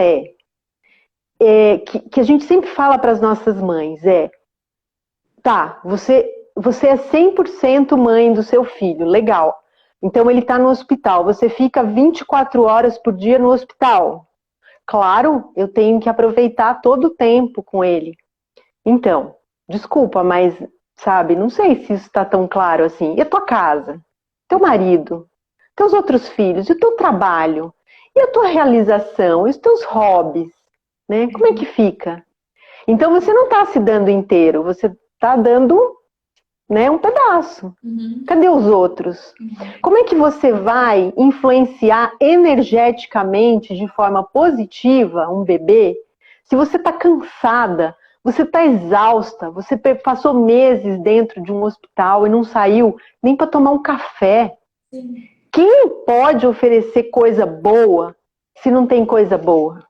que a gente sempre fala para as nossas mães tá, você é 100% mãe do seu filho, legal. Então, ele está no hospital. Você fica 24 horas por dia no hospital. Claro, eu tenho que aproveitar todo o tempo com ele. Então, desculpa, mas, sabe, não sei se isso está tão claro assim. E a tua casa? Teu marido? Teus outros filhos? E o teu trabalho? E a tua realização? E os teus hobbies? Né? Como é que fica? Então, você não está se dando inteiro, você está dando, né, um pedaço.
Uhum.
Cadê os outros? Como é que você vai influenciar energeticamente, de forma positiva, um bebê, se você está cansada, você está exausta, você passou meses dentro de um hospital e não saiu nem para tomar um café?
Sim.
Quem pode oferecer coisa boa se não tem coisa boa?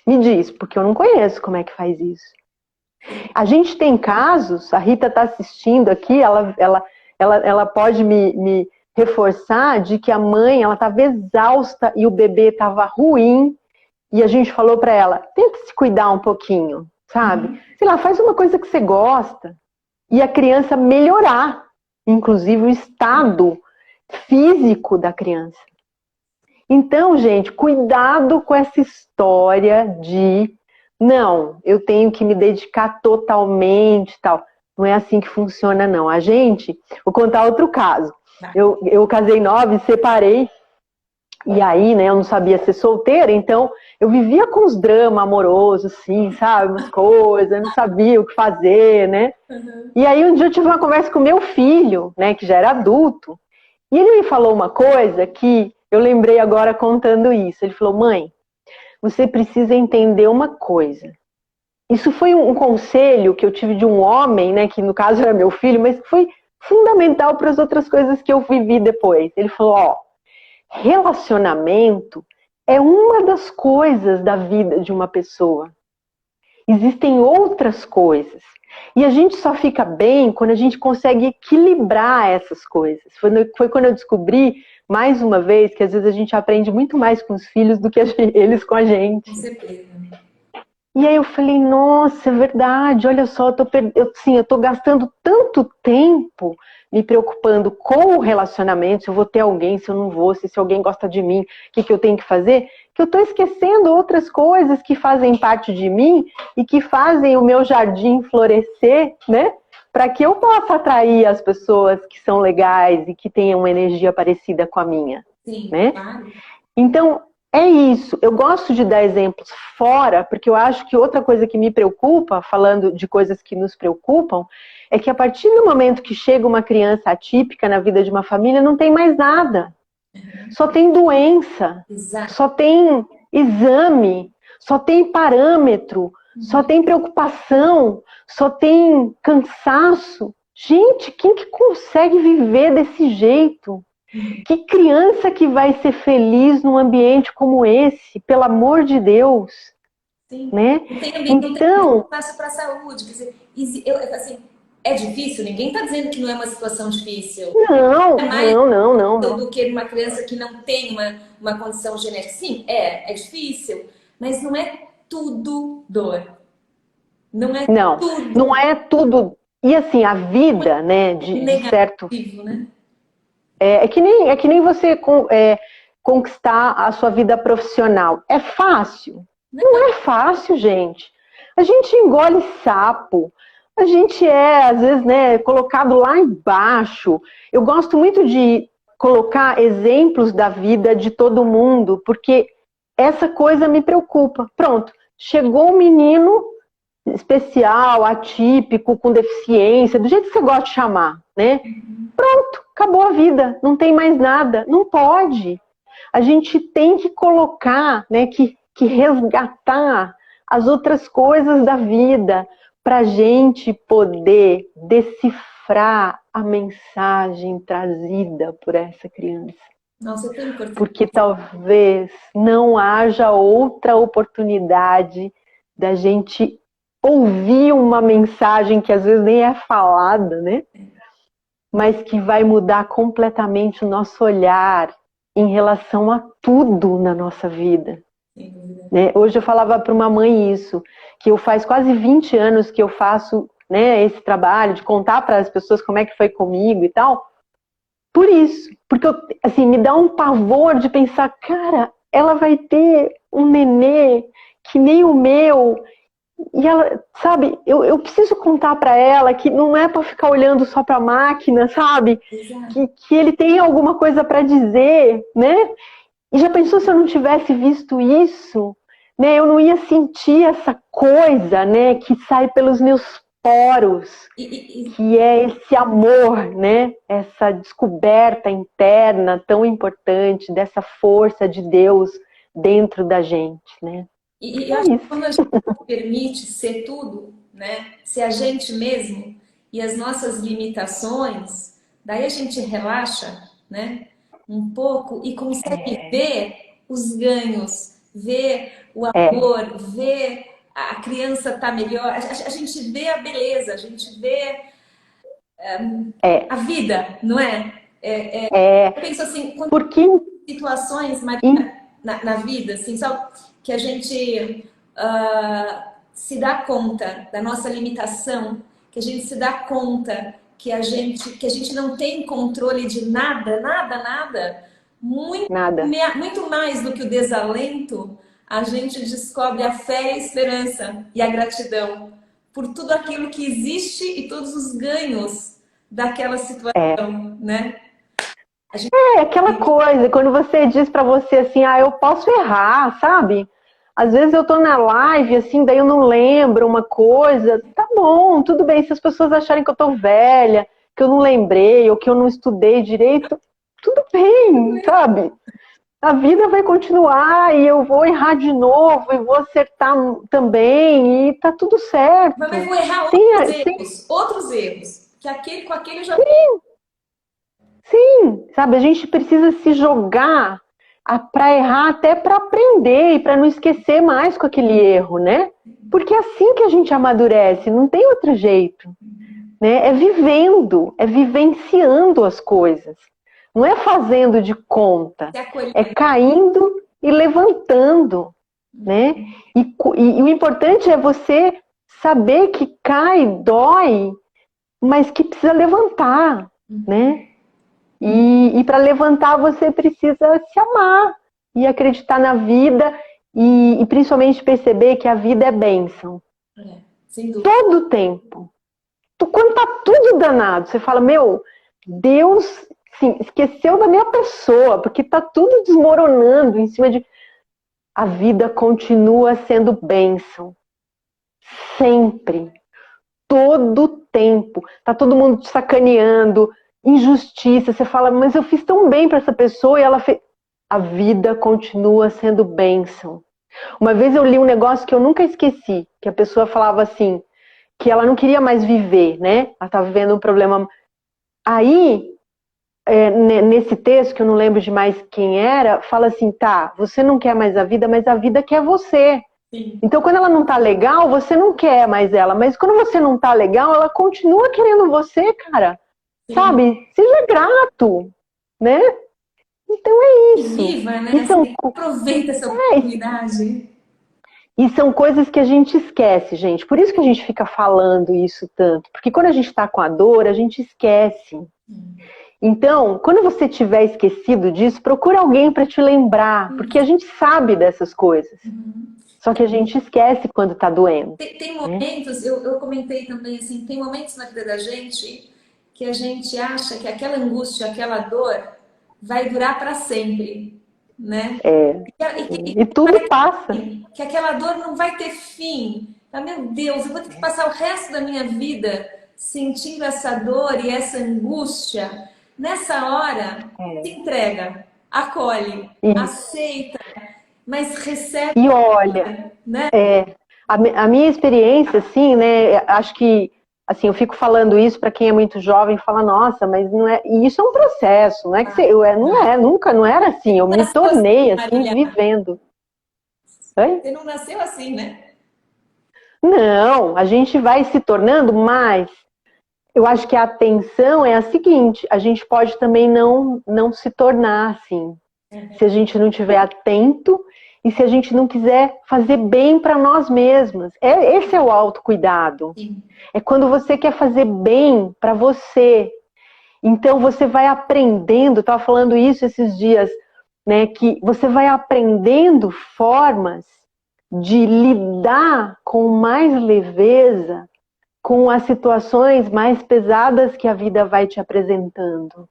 Me diz, porque eu não conheço como é que faz isso. A gente tem casos, a Rita está assistindo aqui, ela pode me reforçar de que a mãe ela estava exausta e o bebê estava ruim e a gente falou para ela, tenta se cuidar um pouquinho, sabe? Sei lá, faz uma coisa que você gosta e a criança melhorar, inclusive o estado físico da criança. Então, gente, cuidado com essa história de não, eu tenho que me dedicar totalmente, tal. Não é assim que funciona, não. A gente, vou contar outro caso.
Tá.
Eu casei 9, separei, E aí, né, eu não sabia ser solteira, então eu vivia com os dramas amorosos, assim, sabe? Umas coisas, eu não sabia o que fazer, né?
Uhum.
E aí um dia eu tive uma conversa com meu filho, né, que já era adulto, e ele me falou uma coisa que eu lembrei agora contando isso. Ele falou: mãe, você precisa entender uma coisa. Isso foi um conselho que eu tive de um homem, né, que no caso era meu filho, mas que foi fundamental para as outras coisas que eu vivi depois. Ele falou: ó, relacionamento é uma das coisas da vida de uma pessoa. Existem outras coisas. E a gente só fica bem quando a gente consegue equilibrar essas coisas. Foi quando eu descobri, mais uma vez, que às vezes a gente aprende muito mais com os filhos do que eles com a gente.
Com certeza.
E aí eu falei: nossa, é verdade, olha só, eu tô gastando tanto tempo me preocupando com o relacionamento, se eu vou ter alguém, se eu não vou, se alguém gosta de mim, o que eu tenho que fazer, que eu tô esquecendo outras coisas que fazem parte de mim e que fazem o meu jardim florescer, né? Para que eu possa atrair as pessoas que são legais e que tenham uma energia parecida com a minha.
Sim,
Né?
claro.
Então, é isso. Eu gosto de dar exemplos fora, porque eu acho que outra coisa que me preocupa, falando de coisas que nos preocupam, é que a partir do momento que chega uma criança atípica na vida de uma família, não tem mais nada. Só tem doença,
Exato.
só tem exame, só tem parâmetro, só tem preocupação, só tem cansaço. Gente, quem que consegue viver desse jeito? Que criança que vai ser feliz num ambiente como esse, pelo amor de Deus,
Sim.
né?
Não tem
Então,
espaço para a saúde. Quer dizer, assim, é difícil, ninguém está dizendo que não é uma situação difícil.
não,
É mais
não.
do que uma criança que não tem uma condição genética. Sim, é difícil, mas não é tudo dor. Não é
Não, não
tudo
é tudo. E assim, a vida, né, de certo.
negativo, né?
É que nem você conquistar a sua vida profissional. É fácil? Não é fácil, gente. A gente engole sapo. A gente às vezes, né, colocado lá embaixo. Eu gosto muito de colocar exemplos da vida de todo mundo, porque essa coisa me preocupa. Pronto, chegou um menino especial, atípico, com deficiência, do jeito que você gosta de chamar, né? Pronto, acabou a vida, não tem mais nada. Não pode. A gente tem que colocar, né, que resgatar as outras coisas da vida para a gente poder decifrar a mensagem trazida por essa criança.
Nossa, é tão importante.
Porque talvez não haja outra oportunidade da gente ouvir uma mensagem que às vezes nem é falada, né? Mas que vai mudar completamente o nosso olhar em relação a tudo na nossa vida. Né? Hoje eu falava para uma mãe isso, que eu faz quase 20 anos que eu faço, né, esse trabalho de contar para as pessoas como é que foi comigo e tal. Por isso, porque assim, me dá um pavor de pensar, cara, ela vai ter um nenê que nem o meu. E ela, sabe, eu preciso contar para ela que não é para ficar olhando só para a máquina, sabe? Que ele tem alguma coisa para dizer, né? E já pensou se eu não tivesse visto isso? Né? Eu não ia sentir essa coisa, né, que sai pelos meus poros, que é esse amor, né? Essa descoberta interna tão importante dessa força de Deus dentro da gente, né?
E eu acho que quando a gente permite ser tudo, né, ser a gente mesmo e as nossas limitações, daí a gente relaxa, né, um pouco e consegue ver os ganhos, ver o amor, ver a criança tá melhor, a gente vê a beleza, a gente vê a vida, não é? Eu penso assim, quando
porque
situações na vida, assim, só que a gente se dá conta da nossa limitação, que a gente se dá conta que a gente não tem controle de nada, nada, nada, muito mais do que o desalento, a gente descobre a fé e a esperança e a gratidão por tudo aquilo que existe e todos os ganhos daquela situação, né?
É aquela coisa, quando você diz pra você assim, eu posso errar, sabe? Às vezes eu tô na live, assim, daí eu não lembro uma coisa. Tá bom, tudo bem. Se as pessoas acharem que eu tô velha, que eu não lembrei, ou que eu não estudei direito, tudo bem, sabe? A vida vai continuar e eu vou errar de novo e vou acertar também e tá tudo certo.
Mas vou errar
Sem
outros erros, que com aquele já.
Sim, sabe, a gente precisa se jogar para errar até para aprender e para não esquecer mais com aquele erro, né? Porque é assim que a gente amadurece, não tem outro jeito, né? É vivendo, é vivenciando as coisas. Não é fazendo de conta, é caindo e levantando, né? E o importante é você saber que cai, dói, mas que precisa levantar, né? E para levantar você precisa se amar e acreditar na vida e principalmente perceber que a vida é bênção.
Sem dúvida.
Todo o tempo. Quando tá tudo danado, você fala, meu, Deus sim, esqueceu da minha pessoa, porque tá tudo desmoronando em cima de... A vida continua sendo bênção. Sempre. Todo o tempo. Tá todo mundo te sacaneando, injustiça, você fala, mas eu fiz tão bem para essa pessoa e ela fez... A vida continua sendo bênção. Uma vez eu li um negócio que eu nunca esqueci, que a pessoa falava assim, que ela não queria mais viver, né? Ela estava vivendo um problema. Aí, nesse texto, que eu não lembro de mais quem era, fala assim, tá, você não quer mais a vida, mas a vida quer você. Sim. Então, quando ela não tá legal, você não quer mais ela. Mas quando você não tá legal, ela continua querendo você, cara. Sim. Sabe? Seja grato, né? Então é isso.
Viva, né? Aproveita essa oportunidade.
E são coisas que a gente esquece, gente. Por isso que a gente fica falando isso tanto. Porque quando a gente tá com a dor, a gente esquece. Então, quando você tiver esquecido disso, procura alguém para te lembrar. Porque a gente sabe dessas coisas. Só que a gente esquece quando tá doendo.
Tem momentos, eu comentei também assim, tem momentos na vida da gente que a gente acha que aquela angústia, aquela dor vai durar para sempre, né?
E tudo passa.
Que aquela dor não vai ter fim. Ah, meu Deus, eu vou ter que passar o resto da minha vida sentindo essa dor e essa angústia. Nessa hora, se entrega, acolhe, aceita, mas recebe.
E olha, né? A minha experiência, assim, né? Acho que, assim, eu fico falando isso para quem é muito jovem, fala, nossa, mas não é. E isso é um processo, não é que nunca, não era assim. Eu me tornei assim, vivendo. Oi?
Você não nasceu assim, né?
Não, a gente vai se tornando mais. Eu acho que a atenção é a seguinte: a gente pode também não se tornar assim, se a gente não estiver atento e se a gente não quiser fazer bem para nós mesmas. Esse é o autocuidado. Sim. É quando você quer fazer bem para você. Então você vai aprendendo, estava falando isso esses dias, né, que você vai aprendendo formas de lidar com mais leveza com as situações mais pesadas que a vida vai te apresentando,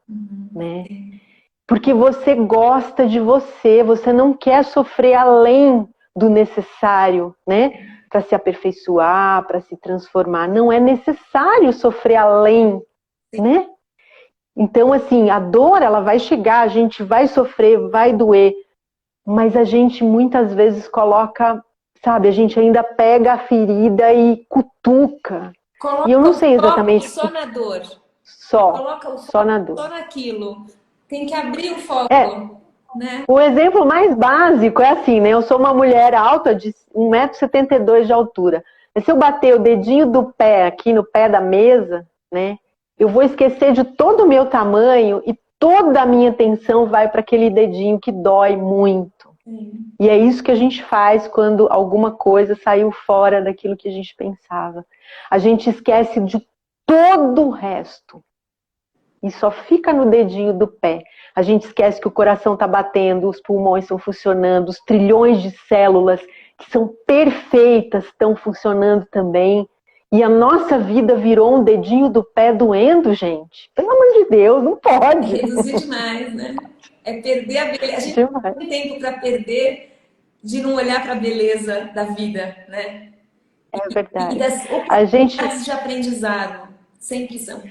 né? Porque você gosta de você não quer sofrer além do necessário, né? Para se aperfeiçoar, para se transformar. Não é necessário sofrer além, né? Então, assim, a dor, ela vai chegar, a gente vai sofrer, vai doer, mas a gente muitas vezes coloca, sabe, a gente ainda pega a ferida e cutuca.
Coloca
e eu não sei exatamente.
Só na dor.
Coloca o só na dor.
Só naquilo. Tem que abrir o foco. Né?
O exemplo mais básico é assim, né? Eu sou uma mulher alta de 1,72 m de altura. Mas se eu bater o dedinho do pé aqui no pé da mesa, né? Eu vou esquecer de todo o meu tamanho e toda a minha atenção vai para aquele dedinho que dói muito. E é isso que a gente faz quando alguma coisa saiu fora daquilo que a gente pensava. A gente esquece de todo o resto. E só fica no dedinho do pé. A gente esquece que o coração está batendo, os pulmões estão funcionando, os trilhões de células que são perfeitas estão funcionando também. e a nossa vida virou um dedinho do pé doendo, gente. Pelo amor de Deus, não pode.
Reduzir demais, né? É perder a beleza. A gente
Demais.
tem tempo para perder de não olhar para a beleza da vida, né?
É
E
verdade.
das
A gente,
oportunidades de aprendizado. Sempre são.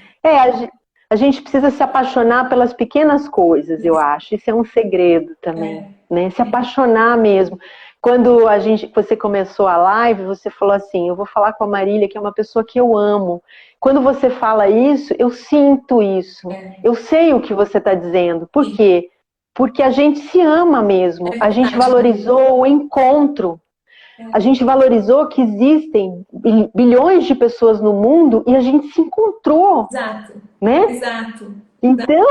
a gente precisa se apaixonar pelas pequenas coisas, eu acho. Isso é um segredo também,
É,
né? Se apaixonar mesmo. Quando você começou a live, você falou assim, eu vou falar com a Marília, que é uma pessoa que eu amo. Quando você fala isso, eu sinto isso. Eu sei o que você está dizendo. Por
sim,
quê? Porque a gente se ama mesmo.
é
A gente
verdade.
valorizou o encontro. A gente valorizou que existem bilhões de pessoas no mundo e a gente se encontrou,
Exato,
né?
exato.
Então,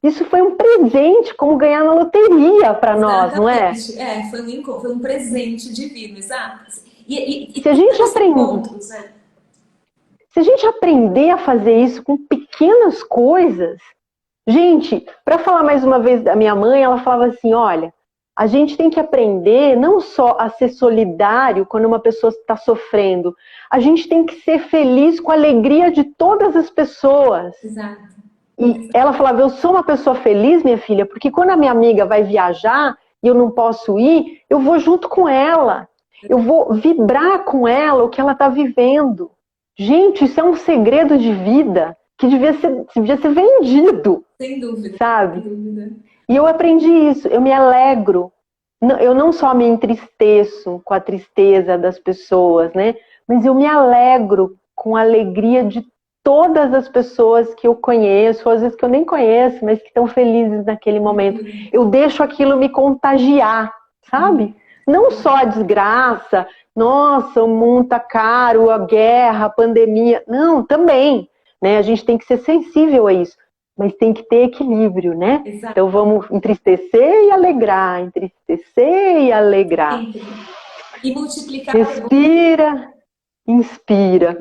isso foi um presente, como ganhar na loteria para nós, não é?
Exatamente. É, foi um presente divino, exato. E
Se a gente
tantos
aprender,
encontros, né?
se a gente aprender a fazer isso com pequenas coisas, gente, para falar mais uma vez da minha mãe, ela falava assim, olha, a gente tem que aprender não só a ser solidário quando uma pessoa está sofrendo, a gente tem que ser feliz com a alegria de todas as pessoas.
Exato.
E ela falava, eu sou uma pessoa feliz, minha filha, porque quando a minha amiga vai viajar e eu não posso ir, eu vou junto com ela. Eu vou vibrar com ela o que ela está vivendo. Gente, isso é um segredo de vida que devia ser vendido,
Sem dúvida,
sabe?
sem dúvida.
E eu aprendi isso, eu me alegro. Eu não só me entristeço com a tristeza das pessoas, né? Mas eu me alegro com a alegria de todas as pessoas que eu conheço, ou às vezes que eu nem conheço, mas que estão felizes naquele momento. Eu deixo aquilo me contagiar, sabe? Não só a desgraça, nossa, o mundo tá caro, a guerra, a pandemia. Não, também, né? A gente tem que ser sensível a isso, mas tem que ter equilíbrio, né?
Exato.
Então vamos entristecer e alegrar, entristecer e alegrar.
Sempre. E multiplicar.
Respira, inspira.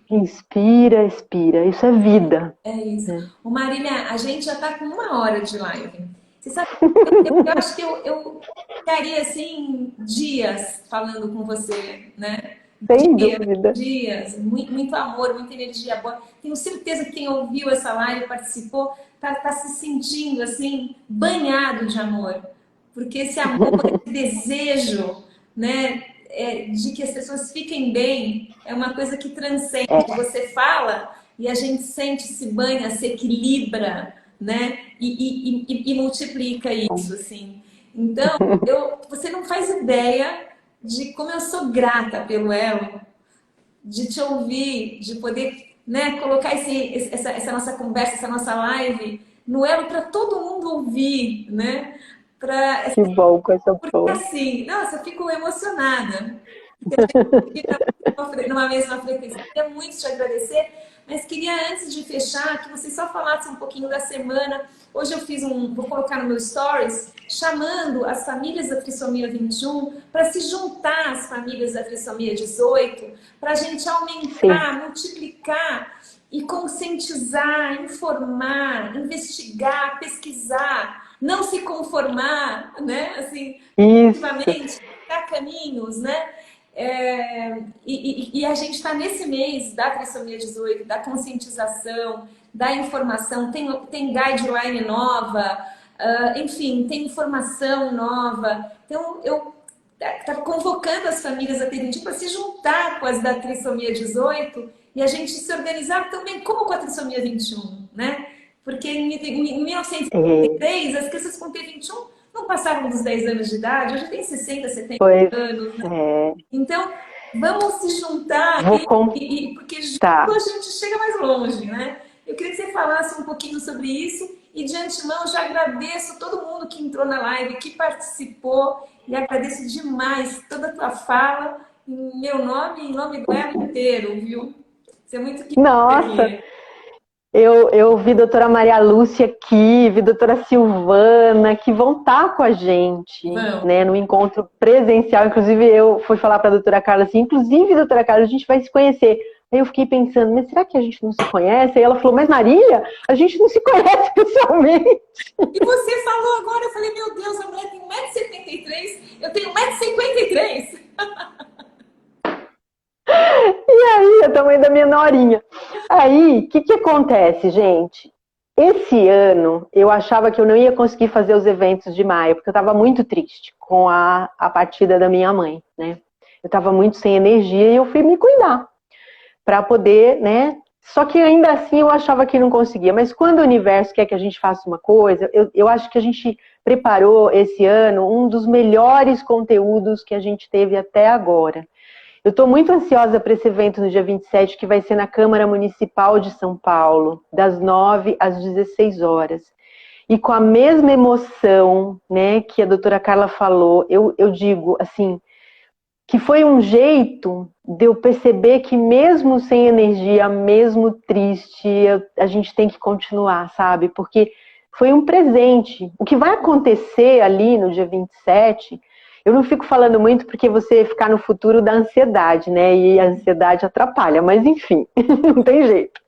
Inspira, expira. Isso é vida.
É isso. Ô Marília, a gente já está com 1 hora de live. Você sabe, eu acho que eu ficaria assim dias falando com você, né?
Sem dúvida.
Dias, muito, muito amor, muita energia boa. Tenho certeza que quem ouviu essa live, participou, tá se sentindo assim, banhado de amor. Porque esse amor, esse desejo, né, de que as pessoas fiquem bem, é uma coisa que transcende. Você fala e a gente sente, se banha, se equilibra, né? E multiplica isso, assim. Então, você não faz ideia de como eu sou grata pelo Elo, de te ouvir, de poder, né, colocar essa nossa conversa, essa nossa live no Elo para todo mundo ouvir, né?
Que bom, coisa boa.
Porque assim, nossa, eu fico emocionada. Numa mesma frequência. Queria muito te agradecer, mas queria, antes de fechar, que você só falasse um pouquinho da semana. Hoje eu vou colocar no meu stories, chamando as famílias da trissomia 21 para se juntar às famílias da trissomia 18, para a gente aumentar, multiplicar e conscientizar, informar, investigar, pesquisar, não se conformar, né? Assim, efetivamente, dar caminhos, né? E a gente está nesse mês da trissomia 18, da conscientização, da informação, tem guideline nova, enfim, tem informação nova. Então, eu estou convocando as famílias da T21 para se juntar com as da trissomia 18 e a gente se organizar também como com a trissomia 21, né? Porque em 1973, as crianças com T21 não passavam dos 10 anos de idade, hoje tem 60, 70 anos. Né? Então, vamos se juntar porque junto a gente chega mais longe, né? Eu queria que você falasse um pouquinho sobre isso e de antemão já agradeço todo mundo que entrou na live, que participou e agradeço demais toda a tua fala em meu nome e em nome do Elo inteiro, viu? Você é muito querida.
Nossa! Eu vi a doutora Maria Lúcia aqui, vi a doutora Silvana, que vão estar com a gente, né, no encontro presencial. Inclusive, eu fui falar para a doutora Carla assim, inclusive, doutora Carla, a gente vai se conhecer. Aí eu fiquei pensando, mas será que a gente não se conhece? Aí ela falou, mas Marília, a gente não se conhece pessoalmente.
E você falou agora, eu falei, meu Deus, a mulher tem 1,73 m, eu tenho 1,53 m.
aí, é o tamanho da minha norinha. Aí, o que acontece, gente? Esse ano, eu achava que eu não ia conseguir fazer os eventos de maio, porque eu estava muito triste com a partida da minha mãe, né? Eu estava muito sem energia e eu fui me cuidar para poder, né? Só que ainda assim eu achava que não conseguia. Mas quando o universo quer que a gente faça uma coisa, eu acho que a gente preparou esse ano um dos melhores conteúdos que a gente teve até agora. Eu estou muito ansiosa para esse evento no dia 27, que vai ser na Câmara Municipal de São Paulo, das 9 às 16 horas. E com a mesma emoção, né, que a doutora Carla falou, eu digo assim, que foi um jeito de eu perceber que mesmo sem energia, mesmo triste, a gente tem que continuar, sabe? Porque foi um presente. O que vai acontecer ali no dia 27, eu não fico falando muito porque você ficar no futuro dá ansiedade, né? E a ansiedade atrapalha, mas enfim, não tem jeito.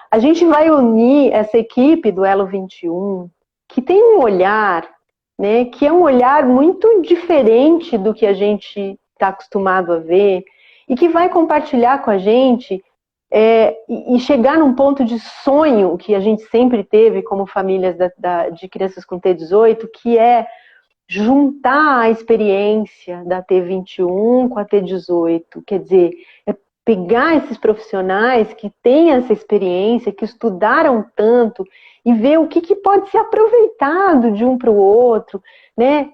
A gente vai unir essa equipe do Elo 21, que tem um olhar, né? Que é um olhar muito diferente do que a gente está acostumado a ver, e que vai compartilhar com a gente e chegar num ponto de sonho que a gente sempre teve como famílias de crianças com T18, que é juntar a experiência da T21 com a T18. Quer dizer, é pegar esses profissionais que têm essa experiência, que estudaram tanto, e ver o que pode ser aproveitado de um para o outro, né?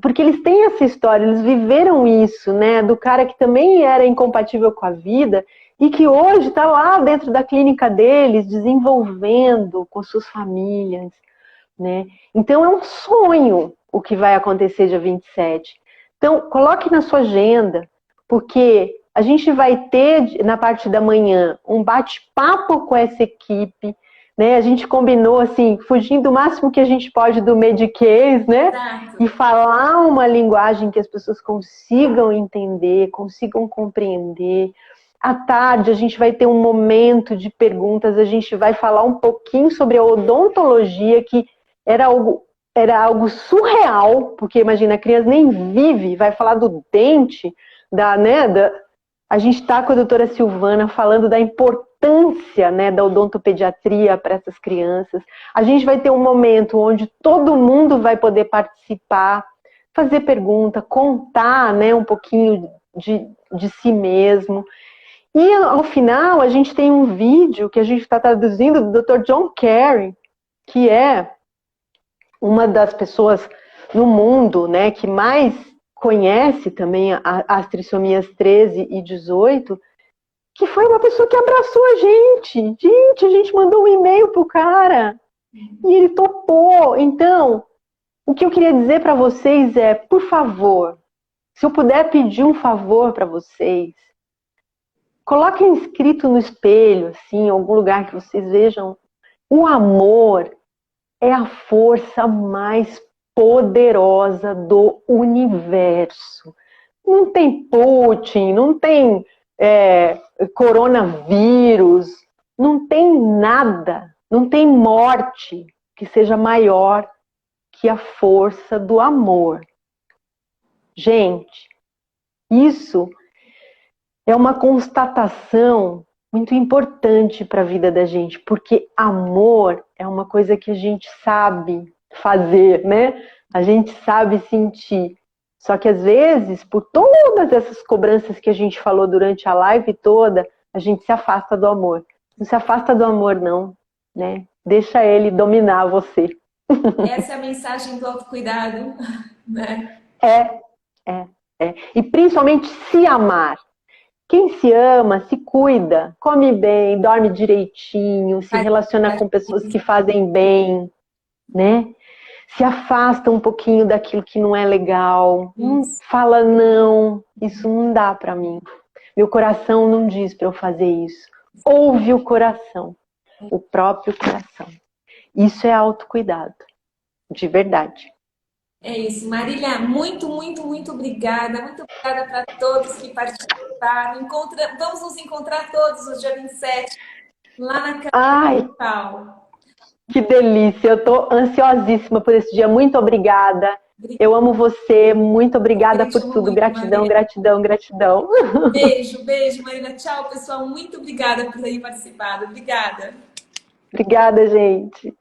Porque eles têm essa história, eles viveram isso, né? Do cara que também era incompatível com a vida e que hoje está lá dentro da clínica deles, desenvolvendo com suas famílias, né? Então é um sonho o que vai acontecer dia 27. Então, coloque na sua agenda, porque a gente vai ter, na parte da manhã, um bate-papo com essa equipe, né? A gente combinou, assim, fugindo o máximo que a gente pode do mediquês, né?
Exato.
E falar uma linguagem que as pessoas consigam entender, consigam compreender. À tarde, a gente vai ter um momento de perguntas, a gente vai falar um pouquinho sobre a odontologia, que era algo surreal, porque imagina, a criança nem vive, vai falar do dente, a gente está com a doutora Silvana falando da importância, né, da odontopediatria para essas crianças. A gente vai ter um momento onde todo mundo vai poder participar, fazer pergunta, contar, né, um pouquinho de si mesmo. E ao final a gente tem um vídeo que a gente está traduzindo do Dr. John Carey, que é uma das pessoas no mundo, né, que mais conhece também as trissomias 13 e 18, que foi uma pessoa que abraçou a gente. Gente, a gente mandou um e-mail pro cara e ele topou. Então, o que eu queria dizer para vocês é, por favor, se eu puder pedir um favor para vocês, coloquem escrito no espelho, assim, em algum lugar que vocês vejam, o amor é a força mais poderosa do universo. Não tem Putin, não tem coronavírus, não tem nada, não tem morte que seja maior que a força do amor. Gente, isso é uma constatação muito importante para a vida da gente, porque amor é uma coisa que a gente sabe fazer, né? A gente sabe sentir. Só que às vezes, por todas essas cobranças que a gente falou durante a live toda, a gente se afasta do amor. Não se afasta do amor, não, né? Deixa ele dominar você.
Essa é a mensagem do autocuidado, né?
E principalmente se amar. Quem se ama, se cuida, come bem, dorme direitinho, se relaciona com pessoas que fazem bem, né? Se afasta um pouquinho daquilo que não é legal. Fala, não, isso não dá pra mim. Meu coração não diz pra eu fazer isso. Ouve o coração, o próprio coração. Isso é autocuidado, de verdade.
É isso. Marília, muito, muito, muito obrigada. Muito obrigada para todos que participaram. Vamos nos encontrar todos no dia 27, lá na Câmara Municipal.
Que delícia! Eu estou ansiosíssima por esse dia. Muito obrigada. Eu amo você, muito obrigada por tudo.
Muito,
Gratidão,
Marina.
gratidão, gratidão.
Beijo, beijo, Marina. Tchau, pessoal. Muito obrigada por ter participado. Obrigada.
Obrigada, gente.